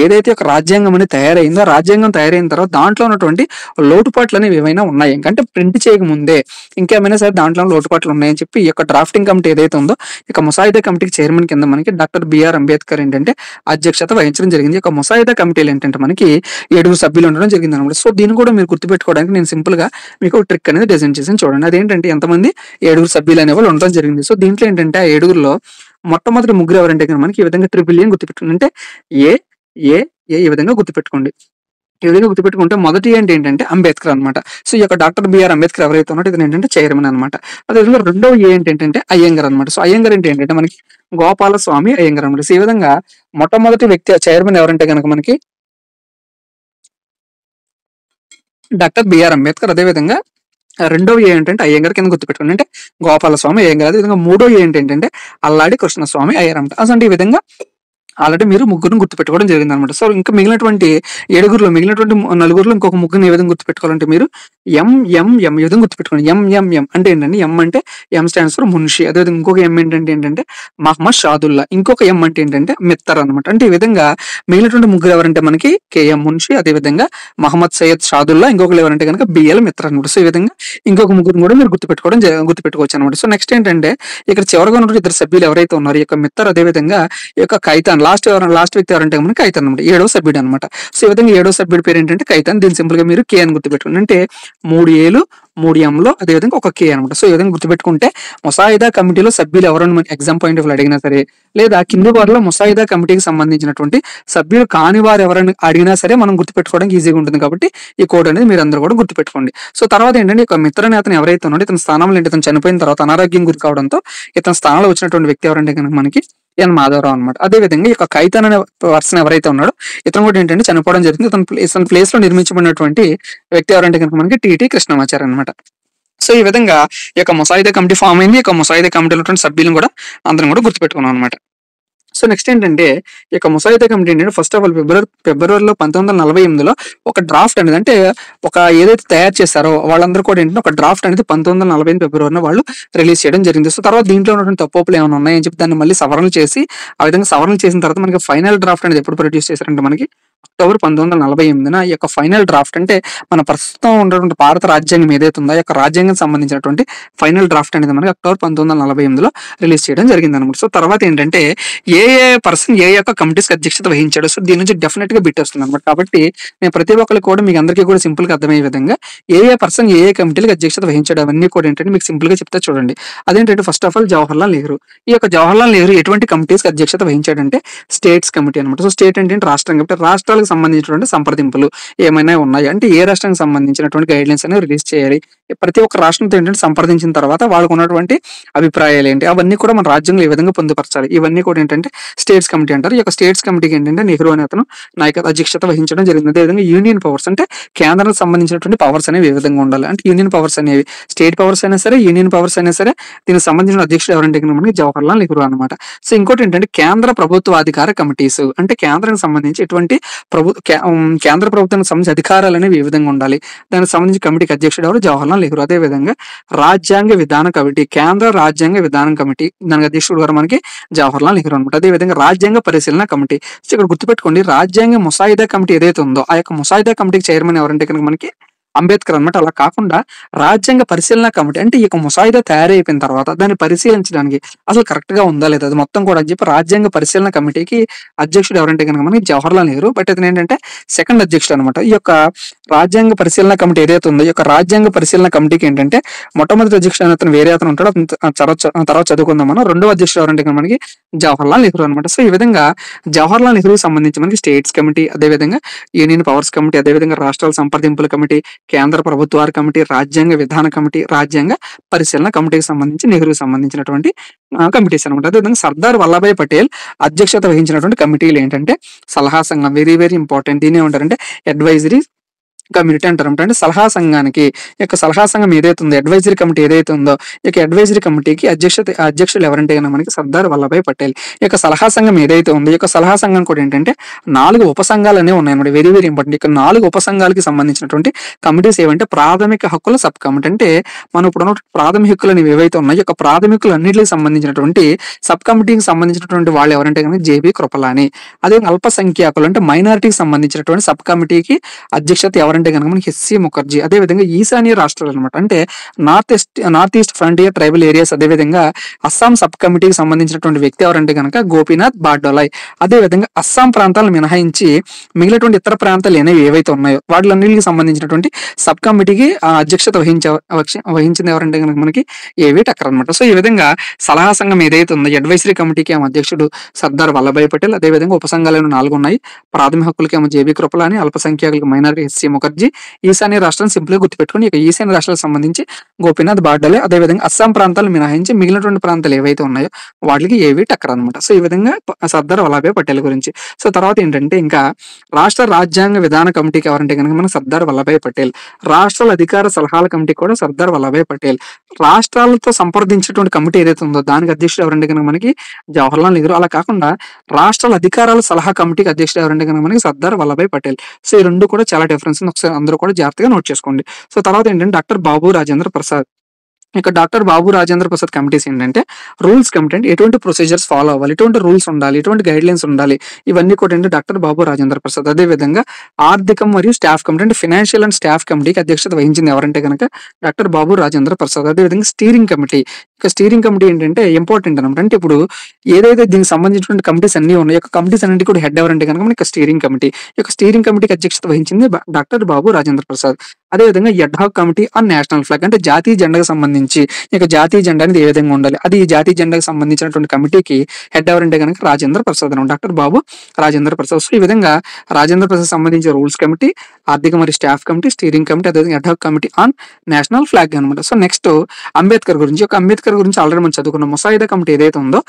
ఏదైతే ఒక రాజ్యాంగం అనేది తయారైందో రాజ్యాంగం తయారైన తర్వాత దాంట్లో ఉన్నటువంటి లోటుపాట్లు అనేవి ఏమైనా ఉన్నాయి అంటే ప్రింట్ చేయకముందే ఇంకేమైనా సరే దాంట్లో లోటుపాట్లు ఉన్నాయని చెప్పి ఈ యొక్క డ్రాఫ్టింగ్ కమిటీ ఏదైతే ఉందో ఇక ముసాయిదా కమిటీకి చైర్మన్ కింద మనకి డాక్టర్ బిఆర్ అంబేద్కర్ ఏంటంటే అధ్యక్షత వహించడం జరిగింది. ఈ యొక్క ముసాయిదా కమిటీలు ఏంటంటే మనకి 7 సభ్యులు ఉండడం జరిగింది అనమాట. సో దీన్ని కూడా మీరు గుర్తుపెట్టుకోవడానికి నేను సింపుల్ గా మీకు ట్రిక్ అనేది డిజైన్ చేసి చూడండి. అదేంటంటే ఎంతమంది 7 సభ్యులు అనేవాళ్ళు ఉండడం జరిగింది. సో దీంట్లో ఏంటంటే ఆ 7గురిలో మొట్టమొదటి ముగ్గురు ఎవరంటే మనకి ఈ విధంగా ట్రిపుల్ ఏ గుర్తుపెట్టుకోండి. అంటే ఏ ఏ ఏ ఈ విధంగా గుర్తుపెట్టుకోండి. ఈ విధంగా గుర్తుపెట్టుకుంటే మొదటి ఏంటంటే అంబేద్కర్ అనమాట. సో ఈ యొక్క డాక్టర్ బిఆర్ అంబేద్కర్ ఎవరైతే ఉన్నాడో ఇతను ఏంటంటే చైర్మన్ అనమాట. అదేవిధంగా రెండవ ఏంటంటే అయ్యంగార్ అనమాట. సో అయ్యంగార్ ఏంటంటే మనకి గోపాలస్వామి అయ్యంగార్ అనమాట. సో ఈ విధంగా మొట్టమొదటి వ్యక్తి చైర్మన్ ఎవరంటే గనక మనకి డాక్టర్ బిఆర్ అంబేద్కర్. అదేవిధంగా రెండవ ఏంటంటే అయ్యంగార్ కింద గుర్తుపెట్టుకోండి. అంటే గోపాలస్వామి అయ్యంగార్. అదేవిధంగా మూడో ఏంటంటే అల్లాడి కృష్ణస్వామి అయ్యర్ అనమాట. అసలు ఈ విధంగా ఆల్రెడీ మీరు ముగ్గురిని గుర్తుపెట్టుకోవడం జరిగిందనమాట. సో ఇంకా మిగిలినటువంటి నలుగురులో ఇంకొక ముగ్గురిని ఏ విధంగా గుర్తుపెట్టుకోవాలంటే మీరు ఎంఎంఎం ఈ విధంగా గుర్తుపెట్టుకోండి. ఎంఎంఎం అంటే ఏంటంటే ఎం అంటే ఎం స్టాండ్స్ ఫర్ మున్షి. అదేవిధంగా ఇంకొక ఎం ఏంటంటే మహమ్మద్ షాదుల్లా. ఇంకొక ఎం అంటే ఏంటంటే మిత్తర్ అనమాట. అంటే ఈ విధంగా మిగిలినటువంటి ముగ్గురు ఎవరంటే మనకి కేఎం మున్షి, అదేవిధంగా మహమ్మద్ సయ్యద్ షాదుల్లా, ఇంకొకరు ఎవరంటే కనుక బిఎల్ మిత్తర్ అనమాట. సో ఈ విధంగా ఇంకొక ముగ్గురు కూడా మీరు గుర్తుపెట్టుకోవచ్చు అనమాట. సో నెక్స్ట్ ఏంటంటే ఇక్కడ చివరిగా ఉన్న ఇద్దరు సభ్యులు ఎవరైతే ఉన్నారో ఈ యొక్క మిత్తర్, అదేవిధంగా ఈ యొక్క ఖైతాన్ లాస్ట్ వ్యక్తి ఎవరంటే మనకి ఖైతాన్ అనమాట. 7వ సభ్యుడు అనమాట. సో ఈ విధంగా 7వ సభ్యుడి పేరు ఏంటంటే ఖైతాన్. దీని సింపుల్ గా మీరు కే అని గుర్తుపెట్టుకోండి. అంటే 3 ఏలు 3 ఎంలో అదేవిధంగా ఒక కే అనమాట. సో ఈ విధంగా గుర్తుపెట్టుకుంటే ముసాయిదా కమిటీలో సభ్యులు ఎవరైనా మన ఎగ్జామ్ పాయింట్ ఆఫ్ అడిగినా సరే, లేదా కింది వారిలో ముసాయిదా కమిటీకి సంబంధించినటువంటి సభ్యులు కాని వారు ఎవరైనా అడిగినా సరే మనం గుర్తుపెట్టుకోవడానికి ఈజీగా ఉంటుంది. కాబట్టి ఈ కోడ్ అనేది మీరు అందరూ కూడా గుర్తుపెట్టుకోండి. సో తర్వాత ఏంటంటే ఒక మిత్రని అతను ఎవరైతే ఉన్నాడో ఇతని స్థానంలో ఏంటి, ఇతను చనిపోయిన తర్వాత అనారోగ్యం గురి కావడంతో ఇతని స్థానంలో వచ్చినటువంటి వ్యక్తి ఎవరంటే కనుక మనకి ఎన్ మాధవరావు అనమాట. అదే విధంగా ఈ యొక్క ఖైతాన్ అనే పర్సన్ ఎవరైతే ఉన్నాడో ఇతను కూడా ఏంటంటే చనిపోవడం జరిగింది. ఇతని ప్లేస్ లో నిర్మించబడినటువంటి వ్యక్తి ఎవరంటే కనుక మనకి టిటి కృష్ణమాచారి అనమాట. సో ఈ విధంగా ఈ యొక్క ముసాయిదా కమిటీ ఫామ్ అయింది. ఈ యొక్క ముసాయిదా కమిటీలో సభ్యులను కూడా అందరం కూడా గుర్తుపెట్టుకున్నాం అనమాట. సో నెక్స్ట్ ఏంటంటే ఈ యొక్క ముసాయిదా కమిటీ ఏంటంటే ఫస్ట్ ఆఫ్ ఆల్ ఫిబ్రవరిలో 1948లో ఒక డ్రాఫ్ట్ అనేది, అంటే ఒక ఏదైతే తయారు చేశారో వాళ్ళందరూ కూడా ఏంటంటే ఒక డ్రాఫ్ట్ అనేది 1948 ఫిబ్రవరిలో వాళ్ళు రిలీజ్ చేయడం జరిగింది. సో తర్వాత దీంట్లో ఉన్నటువంటి తప్పులు ఏమైనా ఉన్నాయని చెప్పి దాన్ని మళ్ళీ సవరణలు చేసి ఆ విధంగా సవరణలు చేసిన తర్వాత మనకి ఫైనల్ డ్రాఫ్ట్ అనేది ఎప్పుడు ప్రొడ్యూస్ చేశారంటే మనకి అక్టోబర్ 1948 ఈ యొక్క ఫైనల్ డ్రాఫ్ట్, అంటే మన ప్రస్తుతం ఉన్నటువంటి భారత రాజ్యాంగం ఏదైతే ఉందో ఆ యొక్క రాజ్యాంగం సంబంధించినటువంటి ఫైనల్ డ్రాఫ్ట్ అనేది మనకి అక్టోబర్ 1948లో రిలీజ్ చేయడం జరిగింది అనమాట. సో తర్వాత ఏంటంటే ఏ పర్సన్ ఏ యొక్క కమిటీస్ అధ్యక్షత వహించాడు. సో దీని నుంచి డెఫినెట్ గా బిట్ వస్తుంది అనమాట. కాబట్టి నేను ప్రతి ఒక్కరికి కూడా మీకు అందరికీ కూడా సింపుల్ గా అర్థమయ్యే విధంగా ఏ పర్సన్ ఏ కమిటీలకు అధ్యక్షత వహించాడు అవన్నీ కూడా ఏంటంటే మీకు సింపుల్ గా చెప్తే చూడండి. అదేంటంటే first of all Jawaharlal Nehru. ఈ యొక్క జవహర్లాల్ నెహ్రూ ఎటువంటి కమిటీస్ అధ్యక్షత వహించాడంటే స్టేట్స్ కమిటీ అనమాట. సో స్టేట్ అంటే రాష్ట్రం కాబట్టి రాష్ట్రాలకు సంబంధించినటువంటి సంప్రదింపులు ఏమైనా ఉన్నాయి అంటే ఏ రాష్ట్రానికి సంబంధించినటువంటి గైడ్ లైన్స్ అనేవి రిలీజ్ చేయాలి. ప్రతి ఒక్క రాష్ట్రంతో ఏంటంటే సంప్రదించిన తర్వాత వాళ్ళకు ఉన్నటువంటి అభిప్రాయాలు ఏంటి అవన్నీ కూడా మన రాజ్యంలో ఏ విధంగా పొందుపరచాలి ఇవన్నీ కూడా ఏంటంటే స్టేట్స్ కమిటీ అంటారు. ఈ యొక్క స్టేట్స్ కమిటీకి ఏంటంటే నెహ్రూ అనే అతను అధ్యక్షత వహించడం జరిగింది. అదేవిధంగా యూనియన్ పవర్స్, అంటే కేంద్రానికి సంబంధించినటువంటి పవర్స్ అనేవి ఏ విధంగా ఉండాలి అంటే యూనియన్ పవర్స్ అనేవి స్టేట్ పవర్స్ అయినా సరే యూనియన్ పవర్స్ అయినా సరే దీనికి సంబంధించిన అధ్యక్షుడు ఎవరంటే మనకి జవహర్లాల్ నెహ్రూ అనమాట. సో ఇంకోటి ఏంటంటే కేంద్ర ప్రభుత్వాధికార కమిటీస్, అంటే కేంద్రానికి సంబంధించి ఎటువంటి కేంద్ర ప్రభుత్వానికి సంబంధించి అధికారాలు అనేవి ఏ విధంగా ఉండాలి దానికి సంబంధించి కమిటీకి అధ్యక్షుడు ఎవరు జవహర్లాల్ నెహ్రూ. అదే విధంగా రాజ్యాంగ విధాన కమిటీ, కేంద్ర రాజ్యాంగ విధానం కమిటీ దానికి అధ్యక్షుడు గారు మనకి జవహర్లాల్ నెహ్రూ అనమాట. అదే విధంగా రాజ్యాంగ పరిశీలన కమిటీ. సో ఇక్కడ గుర్తుపెట్టుకోండి రాజ్యాంగ ముసాయిదా కమిటీ ఏదైతే ఉందో ఆ యొక్క ముసాయిదా కమిటీకి చైర్మన్ ఎవరంటే కనుక మనకి అంబేద్కర్ అనమాట. అలా కాకుండా రాజ్యాంగ పరిశీలన కమిటీ, అంటే ఈ యొక్క ముసాయిదా తయారైపోయిన తర్వాత దాన్ని పరిశీలించడానికి అసలు కరెక్ట్ గా ఉందా లేదా అది మొత్తం కూడా అని చెప్పి రాజ్యాంగ పరిశీలన కమిటీకి అధ్యక్షుడు ఎవరంటే కనుక మనకి జవహర్లాల్ నెహ్రూ. బట్ ఇతను ఏంటంటే సెకండ్ అధ్యక్షుడు అనమాట. ఈ యొక్క రాజ్యాంగ పరిశీలన కమిటీ ఏదైతే ఉందో ఈ యొక్క రాజ్యాంగ పరిశీలన కమిటీకి ఏంటంటే మొట్టమొదటి అధ్యక్షుడు అతను వేరే అతను ఉంటాడు, తర్వాత చదువుకుందాం మనం. రెండవ అధ్యక్షుడు ఎవరంటే కనుక మనకి జవహర్లాల్ నెహ్రూ అనమాట. సో ఈ విధంగా జవహర్లాల్ నెహ్రూకి సంబంధించి మనకి స్టేట్స్ కమిటీ, అదేవిధంగా యూనియన్ పవర్స్ కమిటీ, అదేవిధంగా రాష్ట్రాల సంప్రదింపుల కమిటీ, కేంద్ర ప్రభుత్వాల కమిటీ, రాజ్యాంగ విధాన కమిటీ, రాజ్యాంగ పరిశీలన కమిటీకి సంబంధించి నెహ్రూకి సంబంధించినటువంటి కమిటీస్ అనమాట. అదేవిధంగా సర్దార్ వల్లభాయ్ పటేల్ అధ్యక్షత వహించినటువంటి కమిటీలు ఏంటంటే సలహా సంఘం, వెరీ వెరీ ఇంపార్టెంట్. దీని ఏమంటారంటే అడ్వైజరీ కమిటీ అంటారు. అంటే సలహా సంఘానికి యొక్క సలహా సంఘం ఏదైతే ఉందో అడ్వైజరీ కమిటీ ఏదైతే ఉందో ఈ యొక్క అడ్వైజరీ కమిటీకి అధ్యక్షులు ఎవరంటే కనుక మనకి సర్దార్ వల్లభాయ్ పటేల్. ఈ యొక్క సలహా సంఘం ఏదైతే ఉందో ఈ యొక్క సలహా సంఘం కూడా ఏంటంటే 4 ఉపసంఘాలు అనేవి ఉన్నాయన్నమాట. Very very important. ఇక 4 ఉపసంఘాలకి సంబంధించినటువంటి కమిటీస్ ఏవంటే ప్రాథమిక హక్కుల సబ్ కమిటీ, అంటే మనం ఇప్పుడు ఉన్న ప్రాథమిక హక్కులు అనేవి ఏవైతే ఉన్నాయో ఈ యొక్క ప్రాథమికులు అన్నింటికి సంబంధించినటువంటి సబ్ కమిటీకి సంబంధించినటువంటి వాళ్ళు ఎవరంటే కనుక జేబీ కృపలాని. అదే అల్పసంఖ్యాకులు అంటే మైనారిటీకి సంబంధించినటువంటి సబ్ కమిటీకి అధ్యక్షత ఎవరంటే ఎవరంటే కనుక మనకి ఎస్సీ ముఖర్జీ. అదేవిధంగా ఈశాన్య రాష్ట్రాలు అనమాట, అంటే north east frontier tribal areas, అదేవిధంగా అస్సాం సబ్ కమిటీకి సంబంధించినటువంటి వ్యక్తి ఎవరంటే కనుక గోపీనాథ్ బార్డోలాయ్. అదేవిధంగా అస్సాం ప్రాంతాలను మినహాయించి మిగిలినటువంటి ఇతర ప్రాంతాలు అనేవి ఏవైతే ఉన్నాయో వాటిలన్నిటికి సంబంధించినటువంటి సబ్ కమిటీకి అధ్యక్షత వహించింది ఎవరంటే కనుక మనకి ఏవి టక్కర్ అనమాట. సో ఈ విధంగా సలహా సంఘం ఏదైతే ఉందో అడ్వైజరీ కమిటీకి ఏమో అధ్యక్షుడు సర్దార్ వల్లభాయ్ పటేల్. అదేవిధంగా ఉపసంఘాలను 4 ఉన్నాయి. ప్రాథమిక హక్కులకి ఏమో జేబీ కృపలాని, అల్పసంఖ్యాకులకు మైనారిటీ ఎస్సీ ముఖర్జీ, ఈశాన్య రాష్ట్రాన్ని సింపుల్ గా గుర్తుపెట్టుకుని ఇక ఈశాన్య రాష్ట్రాలకు సంబంధించి గోపీనాథ్ బార్డోలే. అదేవిధంగా అస్సాం ప్రాంతాలు మినహాయించి మిగిలినటువంటి ప్రాంతాలు ఏవైతే ఉన్నాయో వాటికి ఏవి టక్కర్ అనమాట. సో ఈ విధంగా సర్దార్ వల్లభాయ్ పటేల్ గురించి. సో తర్వాత ఏంటంటే ఇంకా రాష్ట్ర రాజ్యాంగ విధాన కమిటీకి ఎవరంటే కనుక మన సర్దార్ వల్లభాయ్ పటేల్. రాష్ట్రాల అధికార సలహాల కమిటీ కూడా సర్దార్ వల్లభాయ్ పటేల్. రాష్ట్రాలతో సంప్రదించేటువంటి కమిటీ ఏదైతే ఉందో దానికి అధ్యక్షుడు ఎవరంటే కనుక మనకి జవహర్లాల్ నెహ్రూ. అలా కాకుండా రాష్ట్రాల అధికారాల సలహా కమిటీకి అధ్యక్షుడు ఎవరంటే కనుక మనకి సర్దార్ వల్లభాయ్ పటేల్. సో ఈ రెండు కూడా చాలా డిఫరెన్స్ ఉంది, ఒకసారి అందరూ కూడా జాగ్రత్తగా నోట్ చేసుకోండి. సో తర్వాత ఏంటంటే డాక్టర్ బాబు రాజేంద్ర ప్రసాద్. ఇక డాక్టర్ బాబు రాజేంద్ర ప్రసాద్ కమిటీస్ ఏంటంటే రూల్స్ కమిటీ, అంటే ఎటువంటి ప్రొసీజర్స్ ఫాలో అవ్వాలి, ఎటువంటి రూల్స్ ఉండాలి, ఎటువంటి గైడ్ లైన్స్ ఉండాలి, ఇవన్నీ కూడా ఏంటంటే డాక్టర్ బాబు రాజేంద్ర ప్రసాద్. అదేవిధంగా ఆర్థికం మరియు స్టాఫ్ కమిటీ, అంటే ఫైనాన్షియల్ అండ్ స్టాఫ్ కమిటీకి అధ్యక్షత వహించింది ఎవరంటే కనుక డాక్టర్ బాబు రాజేంద్ర ప్రసాద్. అదేవిధంగా స్టీరింగ్ కమిటీ. ఇక స్టీరింగ్ కమిటీ ఏంటంటే ఇంపార్టెంట్ అనమాట, అంటే ఇప్పుడు ఏదైతే దీనికి సంబంధించినటువంటి కమిటీస్ అన్ని ఉన్నాయి, కమిటీస్ అన్నింటి కూడా హెడ్ ఎవరంటే కనుక మనకి స్టీరింగ్ కమిటీ. స్టీరింగ్ కమిటీకి అధ్యక్షత వహించింది డాక్టర్ బాబు రాజేంద్ర ప్రసాద్. అదేవిధంగా ఎడ్హాక్ కమిటీ ఆన్ నేషనల్ ఫ్లాగ్, అంటే జాతీయ జెండాకు సంబంధించి జాతీయ జెండా అనేది ఏ విధంగా ఉండాలి, అది ఈ జాతీయ జెండాకు సంబంధించినటువంటి కమిటీకి హెడ్ ఎవరంటే కనుక రాజేంద్ర ప్రసాద్ అనమాట, డాక్టర్ బాబు రాజేంద్ర ప్రసాద్. సో ఈ విధంగా రాజేంద్ర ప్రసాద్ సంబంధించిన రూల్స్ కమిటీ, ఆర్థిక మరియు స్టాఫ్ కమిటీ, స్టీరింగ్ కమిటీ, అదేవిధంగా ఎడ్హాక్ కమిటీ ఆన్ నేషనల్ ఫ్లాగ్ అనమాట. సో నెక్స్ట్ అంబేద్కర్ గురించి. అంబేద్కర్ గురించి ఆల్రెడీ మనం చదువుకున్న ముసాయిదా కమిటీ ఏదైతే ఉందో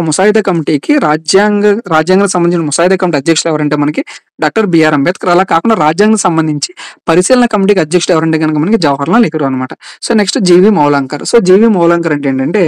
ముసాయిదా కమిటీకి రాజ్యాంగానికి సంబంధించిన ముసాయిదా కమిటీ అధ్యక్షులు ఎవరంటే మనకి డాక్టర్ బిఆర్ అంబేద్కర్. అలా కాకుండా రాజ్యాంగం సంబంధించి పరిశీలన కమిటీకి అధ్యక్షుడు ఎవరంటే కనుక మనకి జవహర్లాల్ నెహ్రూ అనమాట. సో నెక్స్ట్ జీవి మౌలంకర్. సో జీవి మౌలంకర్ అంటే ఏంటంటే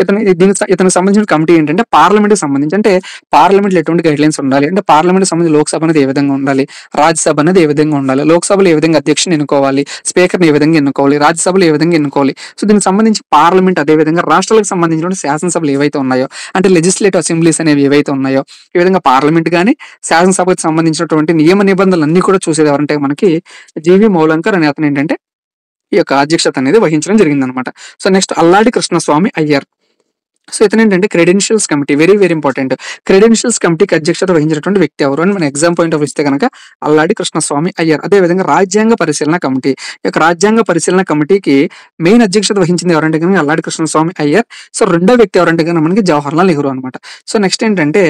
ఇతనికి సంబంధించిన కమిటీ ఏంటంటే పార్లమెంట్ కి సంబంధించి, అంటే పార్లమెంట్ లో ఎటువంటి గైడ్ లైన్స్ ఉండాలి, అంటే పార్లమెంట్ సంబంధించి లోక్సభ అనేది ఏ విధంగా ఉండాలి, రాజ్యసభ అనేది ఏ విధంగా ఉండాలి, లోక్సభలో ఏ విధంగా అధ్యక్షుని ఎన్నుకోవాలి, స్పీకర్ని ఏ విధంగా ఎన్నుకోవాలి, రాజ్యసభలో ఏ విధంగా ఎన్నుకోవాలి. సో దీనికి సంబంధించి పార్లమెంట్, అదే విధంగా రాష్ట్రాలకు సంబంధించిన శాసనసభలు ఏవైతే ఉన్నాయో, అంటే లెజిస్లేటివ్ అసెంబ్లీస్ అనేవి ఏవైతే ఉన్నాయో, ఈ విధంగా పార్లమెంట్ కానీ శాసనసభకు సంబంధించినటువంటి నియమ నిబంధనలు అన్ని కూడా చూసేది ఎవరంటే మనకి జీవి మౌలంకర్ అనే అతను ఏంటంటే ఈ అధ్యక్షత అనేది వహించడం జరిగింది అనమాట. సో నెక్స్ట్ అల్లాడి కృష్ణస్వామి అయ్యర్. సో ఇతను ఏంటంటే credentials committee, very very important. Credentials కమిటీకి అధ్యక్షత వహించినటువంటి వ్యక్తి ఎవరు అని మన ఎగ్జామ్ పాయింట్ ఆఫ్ ఇస్తే కనుక అల్లాడి కృష్ణస్వామి అయ్యర్. అదేవిధంగా రాజ్యాంగ పరిశీలన కమిటీ. రాజ్యాంగ పరిశీలన కమిటీకి మెయిన్ అధ్యక్షత వహించింది ఎవరంటే కనుక అల్లాడి కృష్ణస్వామి అయ్యర్. సో రెండో వ్యక్తి ఎవరంటే కనుక మనకి జవహర్లాల్ నెహ్రూ అనమాట. సో నెక్స్ట్ ఏంటంటే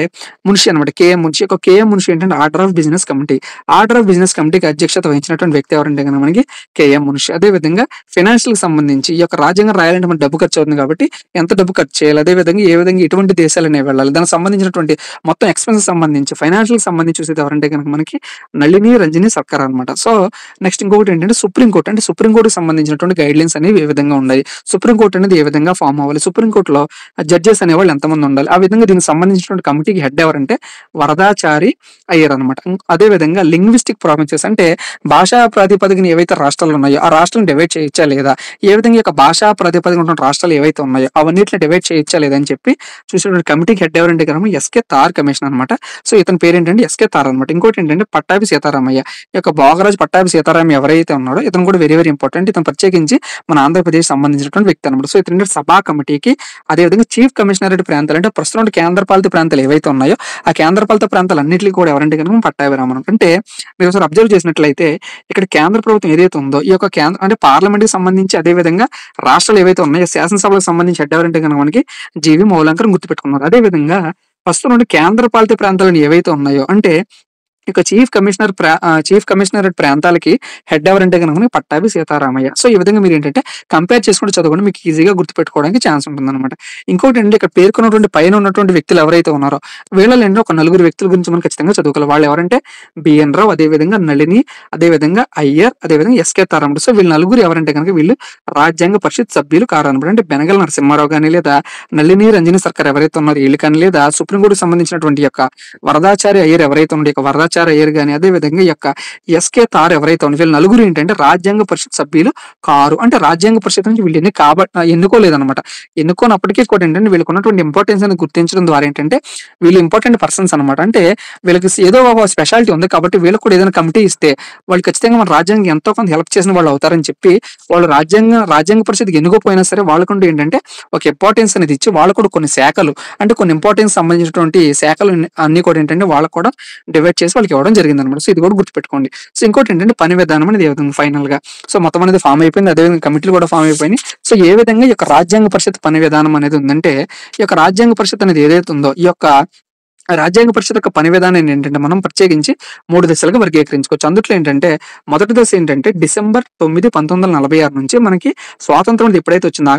మున్షి అనమాట, కేఎం మున్షి. కేఎం మున్షి ఏంటంటే order of business committee. Order of business కమిటీకి అధ్యక్షత వహించినటువంటి వ్యక్తి ఎవరంటే కనుక మనకి కేఎం మున్షి. అదేవిధంగా ఫైనాన్షియల్ కి సంబంధించి రాజ్యాంగం రాయాలంటే మన డబ్బు ఖర్చు అవుతుంది కాబట్టి ఎంత డబ్బు ఖర్చు చేయాలి, అదేవిధంగా ఏ విధంగా ఎటువంటి దేశాలనే వెళ్ళాలి, దానికి సంబంధించినటువంటి మొత్తం ఎక్స్పెన్సెస్ సంబంధించి ఫైనాన్షియల్ సంబంధించి చూసేది ఎవరంటే కనుక మనకి నళిని రంజని సర్కార్ అనమాట. సో నెక్స్ట్ ఇంకొకటి ఏంటంటే సుప్రీంకోర్టు. అంటే సుప్రీంకోర్టుకి సంబంధించినటువంటి గైడ్ లైన్స్ అనేవి ఏ విధంగా ఉన్నాయి, సుప్రీంకోర్టు అనేది ఏ విధంగా ఫామ్ అవ్వాలి, సుప్రీంకోర్టులో జడ్జెస్ అనేవాళ్ళు ఎంతమంది ఉండాలి, ఆ విధంగా దీనికి సంబంధించినటువంటి కమిటీకి హెడ్ ఎవరంటే వరదాచారి అయ్యర్ అనమాట. అదేవిధంగా లింగ్విస్టిక్ ప్రావిన్సెస్, అంటే భాషా ప్రాతిపదికన ఏవైతే రాష్ట్రాలు ఉన్నాయో ఆ రాష్ట్రాలను డివైడ్ చేయొచ్చా లేదా, ఏ విధంగా భాషా ప్రాతిపదికన ఉన్న రాష్ట్రాలు ఏవైతే ఉన్నాయో అవన్నిటిని డివైడ్ చేయొచ్చా లేదా అని చెప్పి చూసినటువంటి కమిటీకి హెడ్ ఎవరంటే కనుక ఎస్కే తార్ కమిషన్ అనమాట. సో ఇతని పేరు ఏంటంటే ఎస్కే తార్ అనమాట. ఇంకోటి ఏంటంటే పట్టాభి సీతారామయ్య. భోగరాజు పట్టాభి సీతారామయ్య ఎవరైతే ఉన్నాడో ఇతను కూడా వెరీ వెరీ ఇంపార్టెంట్. ఇతను ప్రత్యేకించి మన ఆంధ్రప్రదేశ్ సంబంధించినటువంటి వ్యక్తి అనమాట. సో ఇతను సభా కమిటీకి, అదేవిధంగా చీఫ్ కమిషనరేట్ ప్రాంతాలు, అంటే ప్రస్తుతం కేంద్రపాలిత ప్రాంతాలు ఏవైతే ఉన్నాయో ఆ కేంద్రపాలిత ప్రాంతాలు అన్నింటికి కూడా ఎవరంటే కనుక పట్టాభి రామన్. అంటే మీరు ఒకసారి అబ్జర్వ్ చేసినట్లయితే ఇక్కడ కేంద్ర ప్రభుత్వం ఏదైతే ఉందో ఈ కేంద్ర, అంటే పార్లమెంట్ కి సంబంధించి, అదేవిధంగా రాష్ట్రాలు ఏవైతే ఉన్నాయో శాసనసభలకు సంబంధించి హెడ్ ఎవరంటే కనుక మనకి జీవి మౌలంకర్ గుర్తుపెట్టుకున్నారు. అదేవిధంగా ప్రస్తుతం కేంద్ర పాలిత ప్రాంతాలను ఏవైతే ఉన్నాయో, అంటే చీఫ్ కమిషనరేట్ ప్రాంతాలకి హెడ్ ఎవరంటే కనుక పట్టాభి సీతారామయ్య. సో ఈ విధంగా మీరు ఏంటంటే కంపేర్ చేసుకుంటూ చదువుకుంటే మీకు ఈజీగా గుర్తుపెట్టుకోవడానికి ఛాన్స్ ఉంటుంది అనమాట. ఇంకోటి ఏంటంటే ఇక్కడ పేర్కొన్నటువంటి పైన ఉన్నటువంటి వ్యక్తులు ఎవరైతే ఉన్నారో వీళ్ళలో ఒక నలుగురు వ్యక్తుల గురించి మనం ఖచ్చితంగా చదువుకోవాలి. వాళ్ళు ఎవరంటే బిఎన్ రావు, అదేవిధంగా నళిని, అదేవిధంగా అయ్యర్, అదేవిధంగా ఎస్కే తారాముడు. సో వీళ్ళు నలుగురు ఎవరంటే కనుక వీళ్ళు రాజ్యాంగ పరిషత్ సభ్యులు కారనమాట. అంటే బెనగల్ నరసింహారావు కానీ, లేదా నళిని రంజని సర్కార్ ఎవరైతే ఉన్నారో వీళ్ళు కానీ, లేదా సుప్రీంకోర్టుకు సంబంధించినటువంటి వరదాచారి అయ్యర్ ఎవరైతే ఉన్నారో వరదాచారి హెచ్ఆర్ అయ్యర్ గాని, అదే విధంగా ఈ యొక్క ఎస్కే తార్ ఎవరైతే ఉన్నారో వీళ్ళు నలుగురు ఏంటంటే రాజ్యాంగ పరిషత్ సభ్యులు కారు. అంటే రాజ్యాంగ పరిషత్ నుంచి వీళ్ళు ఎన్నుకోలేదన్నమాట. ఎన్నుకోనప్పటికీ కూడా ఏంటంటే వీళ్ళకి ఉన్నటువంటి ఇంపార్టెన్స్ అనేది గుర్తించడం ద్వారా ఏంటంటే వీళ్ళు ఇంపార్టెంట్ పర్సన్స్ అనమాట. అంటే వీళ్ళకి ఏదో ఒక స్పెషాలిటీ ఉంది కాబట్టి వీళ్ళకి కూడా ఏదైనా కమిటీ ఇస్తే వాళ్ళు ఖచ్చితంగా మన రాజ్యాంగం ఎంతో కొంత హెల్ప్ చేసిన వాళ్ళు అవుతారని చెప్పి వాళ్ళు రాజ్యాంగ పరిషత్కి ఎన్నుకోపోయినా సరే వాళ్ళకుంటూ ఏంటంటే ఒక ఇంపార్టెన్స్ అనేది ఇచ్చి వాళ్ళు కూడా కొన్ని శాఖలు అంటే కొన్ని ఇంపార్టెన్స్ సంబంధించినటువంటి శాఖలు అన్ని కూడా ఏంటంటే వాళ్ళకు కూడా డివైడ్ చేసి వాళ్ళకి ఇవ్వడం జరిగింది అనమాట. సో ఇది కూడా గుర్తుపెట్టుకోండి. సో ఇంకోటి ఏంటంటే పని విధానం అనేది ఏ విధంగా ఫైనల్ గా సో మొత్తం అనేది ఫామ్ అయిపోయింది. అదేవిధంగా కమిటీలు కూడా ఫామ్ అయిపోయినాయి. సో ఏ విధంగా ఈ యొక్క రాజ్యాంగ పరిషత్ పని విధానం అనేది ఉందంటే ఈ యొక్క రాజ్యాంగ పరిషత్ అనేది ఏదైతే ఉందో ఈ యొక్క రాజ్యాంగ పరిషత్ యొక్క పని విధానం ఏంటంటే మనం ప్రత్యేకించి 3 దశలుగా వర్గీకరించుకోవచ్చు. అందులో ఏంటంటే మొదటి దశ ఏంటంటే డిసెంబర్ 9, 1946 నుంచి మనకి స్వాతంత్రం ఎప్పుడైతే వచ్చిందో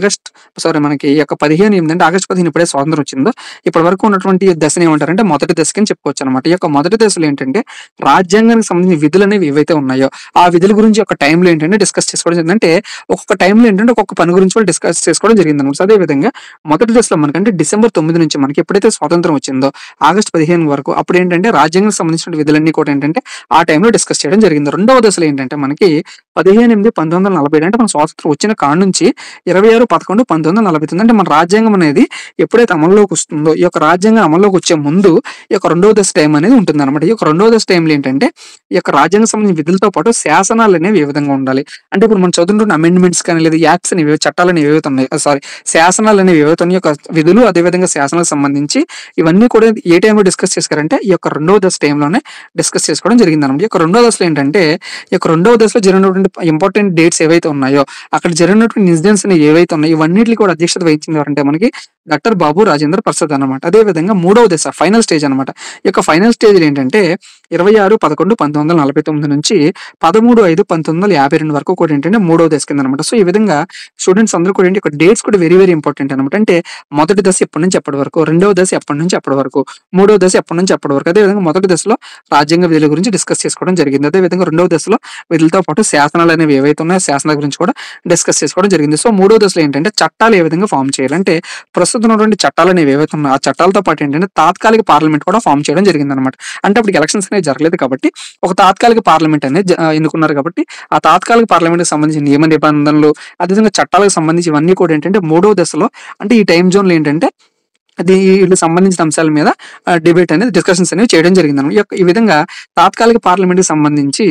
మనకి ఈ యొక్క 15 ఏంటంటే ఆగస్టు 15 ఎప్పుడైతే స్వాతంత్రం వచ్చిందో ఇప్పటి వరకు ఉన్నటువంటి దశని ఏమంటారంటే మొదటి దశకి అని చెప్పుకోవచ్చు అనమాట. ఈ యొక్క మొదటి దశలో ఏంటంటే రాజ్యాంగానికి సంబంధించిన విధులు అనేవి ఏవైతే ఉన్నాయో ఆ విధుల గురించి ఒక టైంలో ఏంటంటే డిస్కస్ చేసుకోవడం జరిగిందంటే ఒక్కొక్క టైంలో ఏంటంటే ఒక్కొక్క పని గురించి వాళ్ళు డిస్కస్ చేసుకోవడం జరిగింది అనమాట. అదే విధంగా మొదటి దశలో మనకంటే డిసెంబర్ 9 నుంచి మనకి ఎప్పుడైతే స్వాతంత్రం వచ్చిందో ఆగస్టు 15 వరకు అప్పుడు ఏంటంటే రాజ్యాంగం సంబంధించిన విధులన్నీ కూడా ఏంటంటే ఆ టైంలో డిస్కస్ చేయడం జరిగింది. రెండవ దశలో ఏంటంటే మనకి 15/8/1947 అంటే మన స్వాతంత్రం వచ్చిన కాడ నుంచి 26/11/1949 అంటే మన రాజ్యాంగం అనేది ఎప్పుడైతే అమల్లోకి వస్తుందో ఈ యొక్క రాజ్యాంగం అమల్లోకి వచ్చే ముందు ఈ యొక్క రెండవ దశ టైం అనేది ఉంటుంది అనమాట. ఈ యొక్క రెండవ దశ టైంలో ఏంటంటే ఈ యొక్క రాజ్యాంగం సంబంధించిన విధులతో పాటు శాసనాలు అనేవి ఏ విధంగా ఉండాలి అంటే ఇప్పుడు మనం చదువుతున్న అమెండ్మెంట్స్ కానీ లేదా యాక్ట్స్ అనేవి చట్టాలు అనేవి ఏవైతే ఉన్నాయి శాసనాలు అనేవి ఏవైతే ఉన్నాయి యొక్క విధులు అదేవిధంగా శాసనాలకు సంబంధించి ఇవన్నీ కూడా ఏ టైంలో డిస్కస్ చేశారంటే ఈ యొక్క రెండవ దశ టైంలోనే డిస్కస్ చేసుకోవడం జరిగింది అనమాట. ఈ యొక్క రెండవ దశలో ఏంటంటే ఈ యొక్క రెండవ దశలో జరిగినటువంటి ఇంపార్టెంట్ డేట్స్ ఏవైతే ఉన్నాయో అక్కడ జరిగినటువంటి ఇన్సిడెంట్స్ ఏవైతే ఉన్నాయో ఇవన్నిటికి కూడా అధ్యక్షత వహించింది ఎవరంటే మనకి డాక్టర్ బాబు రాజేంద్ర ప్రసాద్ అనమాట. అదే విధంగా మూడవ దశ ఫైనల్ స్టేజ్ అనమాట. ఈ యొక్క ఫైనల్ స్టేజ్ ఏంటంటే 26/11/1949 నుంచి 13/5/1952 వరకు కూడా ఏంటంటే మూడవ దశ కింద అనమాట. సో ఈ విధంగా స్టూడెంట్స్ అందరూ కూడా ఏంటి డేట్స్ కూడా వెరీ వెరీ ఇంపార్టెంట్ అనమాట. అంటే మొదటి దశ ఎప్పటి నుంచి ఎప్పటి వరకు, రెండవ దశ ఎప్పటి నుంచి ఎప్పటి వరకు, మూడవ దశ ఎప్పటి నుంచి ఎప్పటి వరకు. అదేవిధంగా మొదటి దశలో రాజ్యాంగ విధుల గురించి డిస్కస్ చేసుకోవడం జరిగింది. అదేవిధంగా రెండవ దశలో విధులతో పాటు శాసనాలు అనేవి ఏవైతే ఉన్నాయో శాసనాల గురించి కూడా డిస్కస్ చేసుకోవడం జరిగింది. సో మూడవ దశలో ఏంటంటే చట్టాలు ఏ విధంగా ఫామ్ చేయాలి అంటే ప్రస్తుతం ఉన్నటువంటి చట్టాలు అనేవి ఏవైతే ఉన్నాయో ఆ చట్టాలతో పాటు ఏంటంటే తాత్కాలిక పార్లమెంట్ కూడా ఫామ్ చేయడం జరిగింది అనమాట. అంటే అప్పుడు ఎలక్షన్స్ అనేవి జరగలేదు కాబట్టి ఒక తాత్కాలిక పార్లమెంట్ అనేది ఎన్నుకున్నారు కాబట్టి ఆ తాత్కాలిక పార్లమెంట్ కి సంబంధించిన నియమ నిబంధనలు అదేవిధంగా చట్టాలకు సంబంధించి ఇవన్నీ కూడా ఏంటంటే మూడవ దశలో అంటే ఈ టైం జోన్లో ఏంటంటే వీళ్ళకి సంబంధించిన అంశాల మీద డిబేట్ అనేది డిస్కషన్స్ అనేవి చేయడం జరిగింది అనమాట. ఈ విధంగా తాత్కాలిక పార్లమెంట్ కి సంబంధించి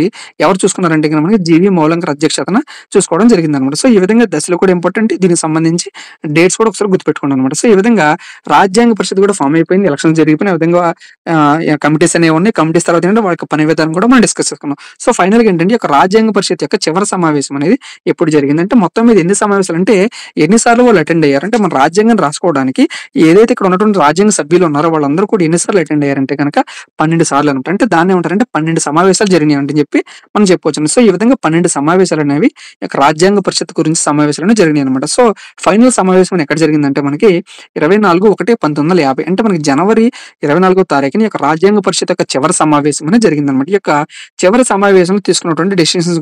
ఎవరు చూసుకున్నారంటే మనకి జీవి మౌలంకర్ అధ్యక్షతన చూసుకోవడం జరిగింది అనమాట. సో ఈ విధంగా దశలు కూడా ఇంపార్టెంట్, దీనికి సంబంధించి డేట్స్ కూడా ఒకసారి గుర్తుపెట్టుకోండి అనమాట. సో ఈ విధంగా రాజ్యాంగ పరిషత్ కూడా ఫామ్ అయిపోయింది, ఎలక్షన్స్ జరిగిపోయిన విధంగా కమిటీస్ అనేవి ఉన్నాయి. కమిటీస్ తర్వాత ఏంటంటే వాళ్ళ పని విధానం కూడా మనం డిస్కస్ చేసుకున్నాం. సో ఫైనల్ గా ఏంటంటే ఒక రాజ్యాంగ పరిషత్ యొక్క చివరి సమావేశం అనేది ఎప్పుడు జరిగింది అంటే మొత్తం మీద ఎన్ని సమావేశాలు అంటే ఎన్నిసార్లు వాళ్ళు అటెండ్ అయ్యారు అంటే మన రాజ్యాంగం రాసుకోవడానికి ఏదైతే ఇక్కడ ఉన్నటువంటి రాజ్యాంగ సభ్యులు ఉన్నారో వాళ్ళందరూ కూడా ఎన్నిసార్లు అటెండ్ అయ్యారంటే కనుక 12 సార్లు అనమాట. అంటే దాన్ని ఏమంటారంటే 12 సమావేశాలు జరిగినాయి అంటే చెప్పి మనం చెప్పుకోవచ్చు. సో ఈ విధంగా 12 సమావేశాలు అనేవి రాజ్యాంగ పరిషత్ గురించి సమావేశాలు జరిగినాయి అనమాట. సో ఫైనల్ సమావేశం ఎక్కడ జరిగిందంటే మనకి 24/1/1950 అంటే మనకి జనవరి 24వ తారీఖున ఈ యొక్క రాజ్యాంగ పరిషత్ యొక్క చివరి సమావేశం అనేది జరిగిందనమాట. ఈ యొక్క చివరి సమావేశంలో తీసుకున్నటువంటి డెసిషన్స్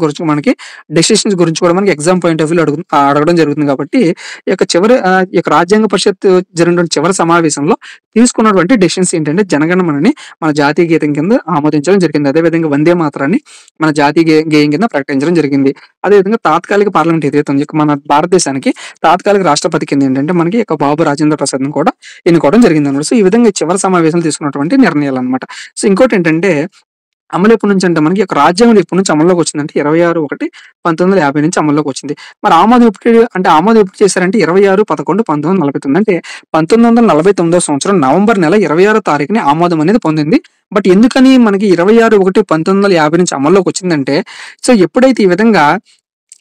గురించి కూడా మనకి ఎగ్జామ్ పాయింట్ ఆఫ్ వ్యూ అడగడం జరుగుతుంది కాబట్టి ఈ యొక్క రాజ్యాంగ పరిషత్ జరిగినటువంటి చివరి సమావేశంలో తీసుకున్నటువంటి డెసిషన్స్ ఏంటంటే జనగణమనని మన జాతీయ గీతం కింద ఆమోదించడం జరిగింది. అదేవిధంగా వందే మాతరాన్ని మన జాతీయ గేయం కింద ప్రకటించడం జరిగింది. అదేవిధంగా తాత్కాలిక పార్లమెంట్ ఏదైతే ఉంది మన భారతదేశానికి తాత్కాలిక రాష్ట్రపతి కింద ఏంటంటే మనకి బాబు రాజేంద్ర ప్రసాద్ కూడా ఎన్నుకోవడం జరిగింది అనమాట. సో ఈ విధంగా చివరి సమావేశంలో తీసుకున్నటువంటి నిర్ణయాలు అనమాట. సో ఇంకోటి ఏంటంటే అమలు ఎప్పటి నుంచి అంటే మనకి రాజ్యాంగం ఎప్పటి నుంచి అమల్లోకి వచ్చిందంటే 26/1/1950 నుంచి అమల్లోకి వచ్చింది. మరి ఆమోదం ఎప్పుడు చేశారంటే 26/11/1949 అంటే 1949 సంవత్సరం నవంబర్ నెల 26వ తారీఖుని ఆమోదం అనేది పొందింది. బట్ ఎందుకని మనకి 26/1/1950 నుంచి అమల్లోకి వచ్చిందంటే సో ఎప్పుడైతే ఈ విధంగా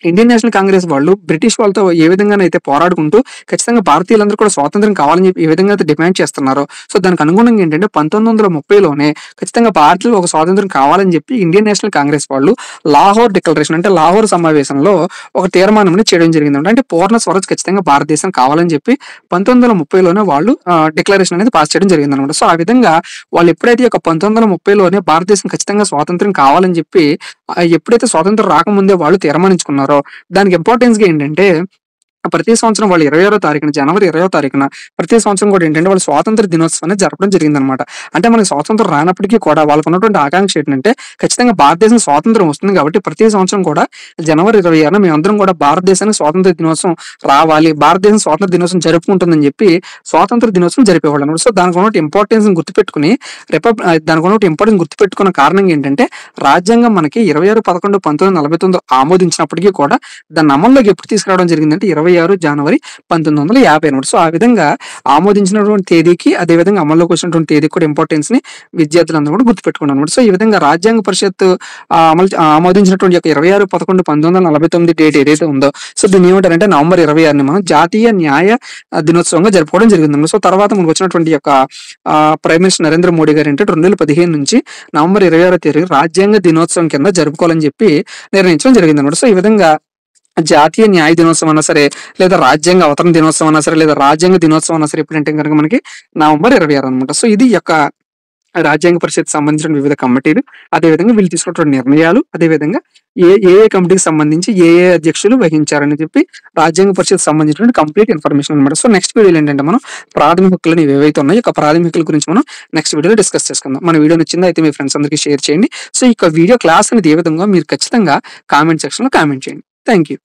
ఇండియన్ నేషనల్ కాంగ్రెస్ వాళ్ళు బ్రిటిష్ వాళ్ళతో ఏ విధంగానైతే పోరాడుకుంటూ ఖచ్చితంగా భారతీయులందరూ కూడా స్వాతంత్రం కావాలని చెప్పి ఏ విధంగా అయితే డిమాండ్ చేస్తున్నారో సో దానికి అనుగుణంగా ఏంటంటే 1930లోనే ఖచ్చితంగా భారతీయులు ఒక స్వాతంత్రం కావాలని చెప్పి ఇండియన్ నేషనల్ కాంగ్రెస్ వాళ్ళు లాహోర్ డిక్లరేషన్ అంటే లాహోర్ సమావేశంలో ఒక తీర్మానం చేయడం జరిగింది. అంటే పూర్ణ స్వరాజ్ ఖచ్చితంగా భారతదేశం కావాలని చెప్పి 1930లోనే వాళ్ళు డిక్లరేషన్ అనేది పాస్ చేయడం జరిగింది అనమాట. సో ఆ విధంగా వాళ్ళు ఎప్పుడైతే ఒక 1930లోనే భారతదేశం ఖచ్చితంగా స్వాతంత్రం కావాలని చెప్పి ఎప్పుడైతే స్వాతంత్రం రాకముందే వాళ్ళు తీర్మానించుకున్నారో దానికి ఇంపార్టెన్స్ గా ఏంటంటే ప్రతి సంవత్సరం వాళ్ళు 26వ తారీఖున జనవరి 20వ తారీఖున ప్రతి సంవత్సరం కూడా ఏంటంటే వాళ్ళు స్వాతంత్ర దినోత్సవాన్ని జరపడం జరిగిందనమాట. అంటే మనకి స్వాతంత్రం రానప్పటికీ కూడా వాళ్ళకు ఉన్నటువంటి ఆకాంక్ష ఏంటంటే ఖచ్చితంగా భారతదేశం స్వాతంత్రం వస్తుంది కాబట్టి ప్రతి సంవత్సరం కూడా జనవరి 26న మేమందరం కూడా భారతదేశానికి స్వాతంత్ర దినోత్సవం రావాలి, భారతదేశం స్వాతంత్ర దినోత్సవం జరుపుకుంటుందని చెప్పి స్వాతంత్ర దినోత్సవం జరిపేవాళ్ళు అనమాట. సో దానికి ఉన్న ఇంపార్టెన్స్ గుర్తుపెట్టుకుని దానికి ఉన్న ఇంపార్టెన్స్ గుర్తుపెట్టుకున్న కారణం ఏంటంటే రాజ్యాంగం మనకి 26/11/1949 ఆమోదించినప్పటికీ కూడా దాన్ని అమల్లోకి ఎప్పుడు తీసుకురావడం జరిగిందంటే 26 జనవరి 1950 అనమాట. సో ఆ విధంగా ఆమోదించినటువంటి తేదీకి అదేవిధంగా అమల్లోకి వచ్చినటువంటి తేదీకి కూడా ఇంపార్టెన్స్ ని విద్యార్థులందరూ కూడా గుర్తుపెట్టుకున్నారు అనమాట. సో ఈ విధంగా రాజ్యాంగ పరిషత్ ఆమోదించినటువంటి 26/11/1949 డేట్ ఏదైతే ఉందో సో దీన్ని ఏమంటారంటే నవంబర్ 26ని మనం జాతీయ న్యాయ దినోత్సవంగా జరుపుకోవడం జరిగింది. సో తర్వాత మనకు వచ్చినటువంటి ప్రైమ్ మినిస్టర్ నరేంద్ర మోడీ గారు ఏంటంటే 2015 నుంచి నవంబర్ 26వ తేదీ రాజ్యాంగ దినోత్సవం కింద జరుపుకోవాలని చెప్పి నిర్ణయించడం జరిగింది అనమాట. సో ఈ విధంగా జాతీయ న్యాయ దినోత్సవం అన్నా సరే లేదా రాజ్యాంగ అవతరణ దినోత్సవం అన్నా సరే లేదా రాజ్యాంగ దినోత్సవం అన్నా సరే ఎప్పుడంటే కనుక మనకి నవంబర్ 26 అనమాట. సో ఇది రాజ్యాంగ పరిషత్ సంబంధించిన వివిధ కమిటీలు, అదేవిధంగా వీళ్ళు తీసుకున్నటువంటి నిర్ణయాలు, అదేవిధంగా ఏ కమిటీకి సంబంధించి ఏ అధ్యక్షులు వహించారని చెప్పి రాజ్యాంగ పరిషత్ సంబంధించినటువంటి కంప్లీట్ ఇన్ఫర్మేషన్ అనమాట. సో నెక్స్ట్ వీడియోలో ఏంటంటే మనం ప్రాథమిక హక్కులు ఏవైతే ఉన్నాయో ప్రాథమిక హక్కుల గురించి మనం నెక్స్ట్ వీడియోలో డిస్కస్ చేసుకుందాం. మన వీడియో నచ్చిందో అయితే మీ ఫ్రెండ్స్ అందరికీ షేర్ చేయండి. సో వీడియో క్లాస్ అనేది ఏ విధంగా మీరు ఖచ్చితంగా కామెంట్ సెక్షన్ లో కామెంట్ చేయండి. Thank you.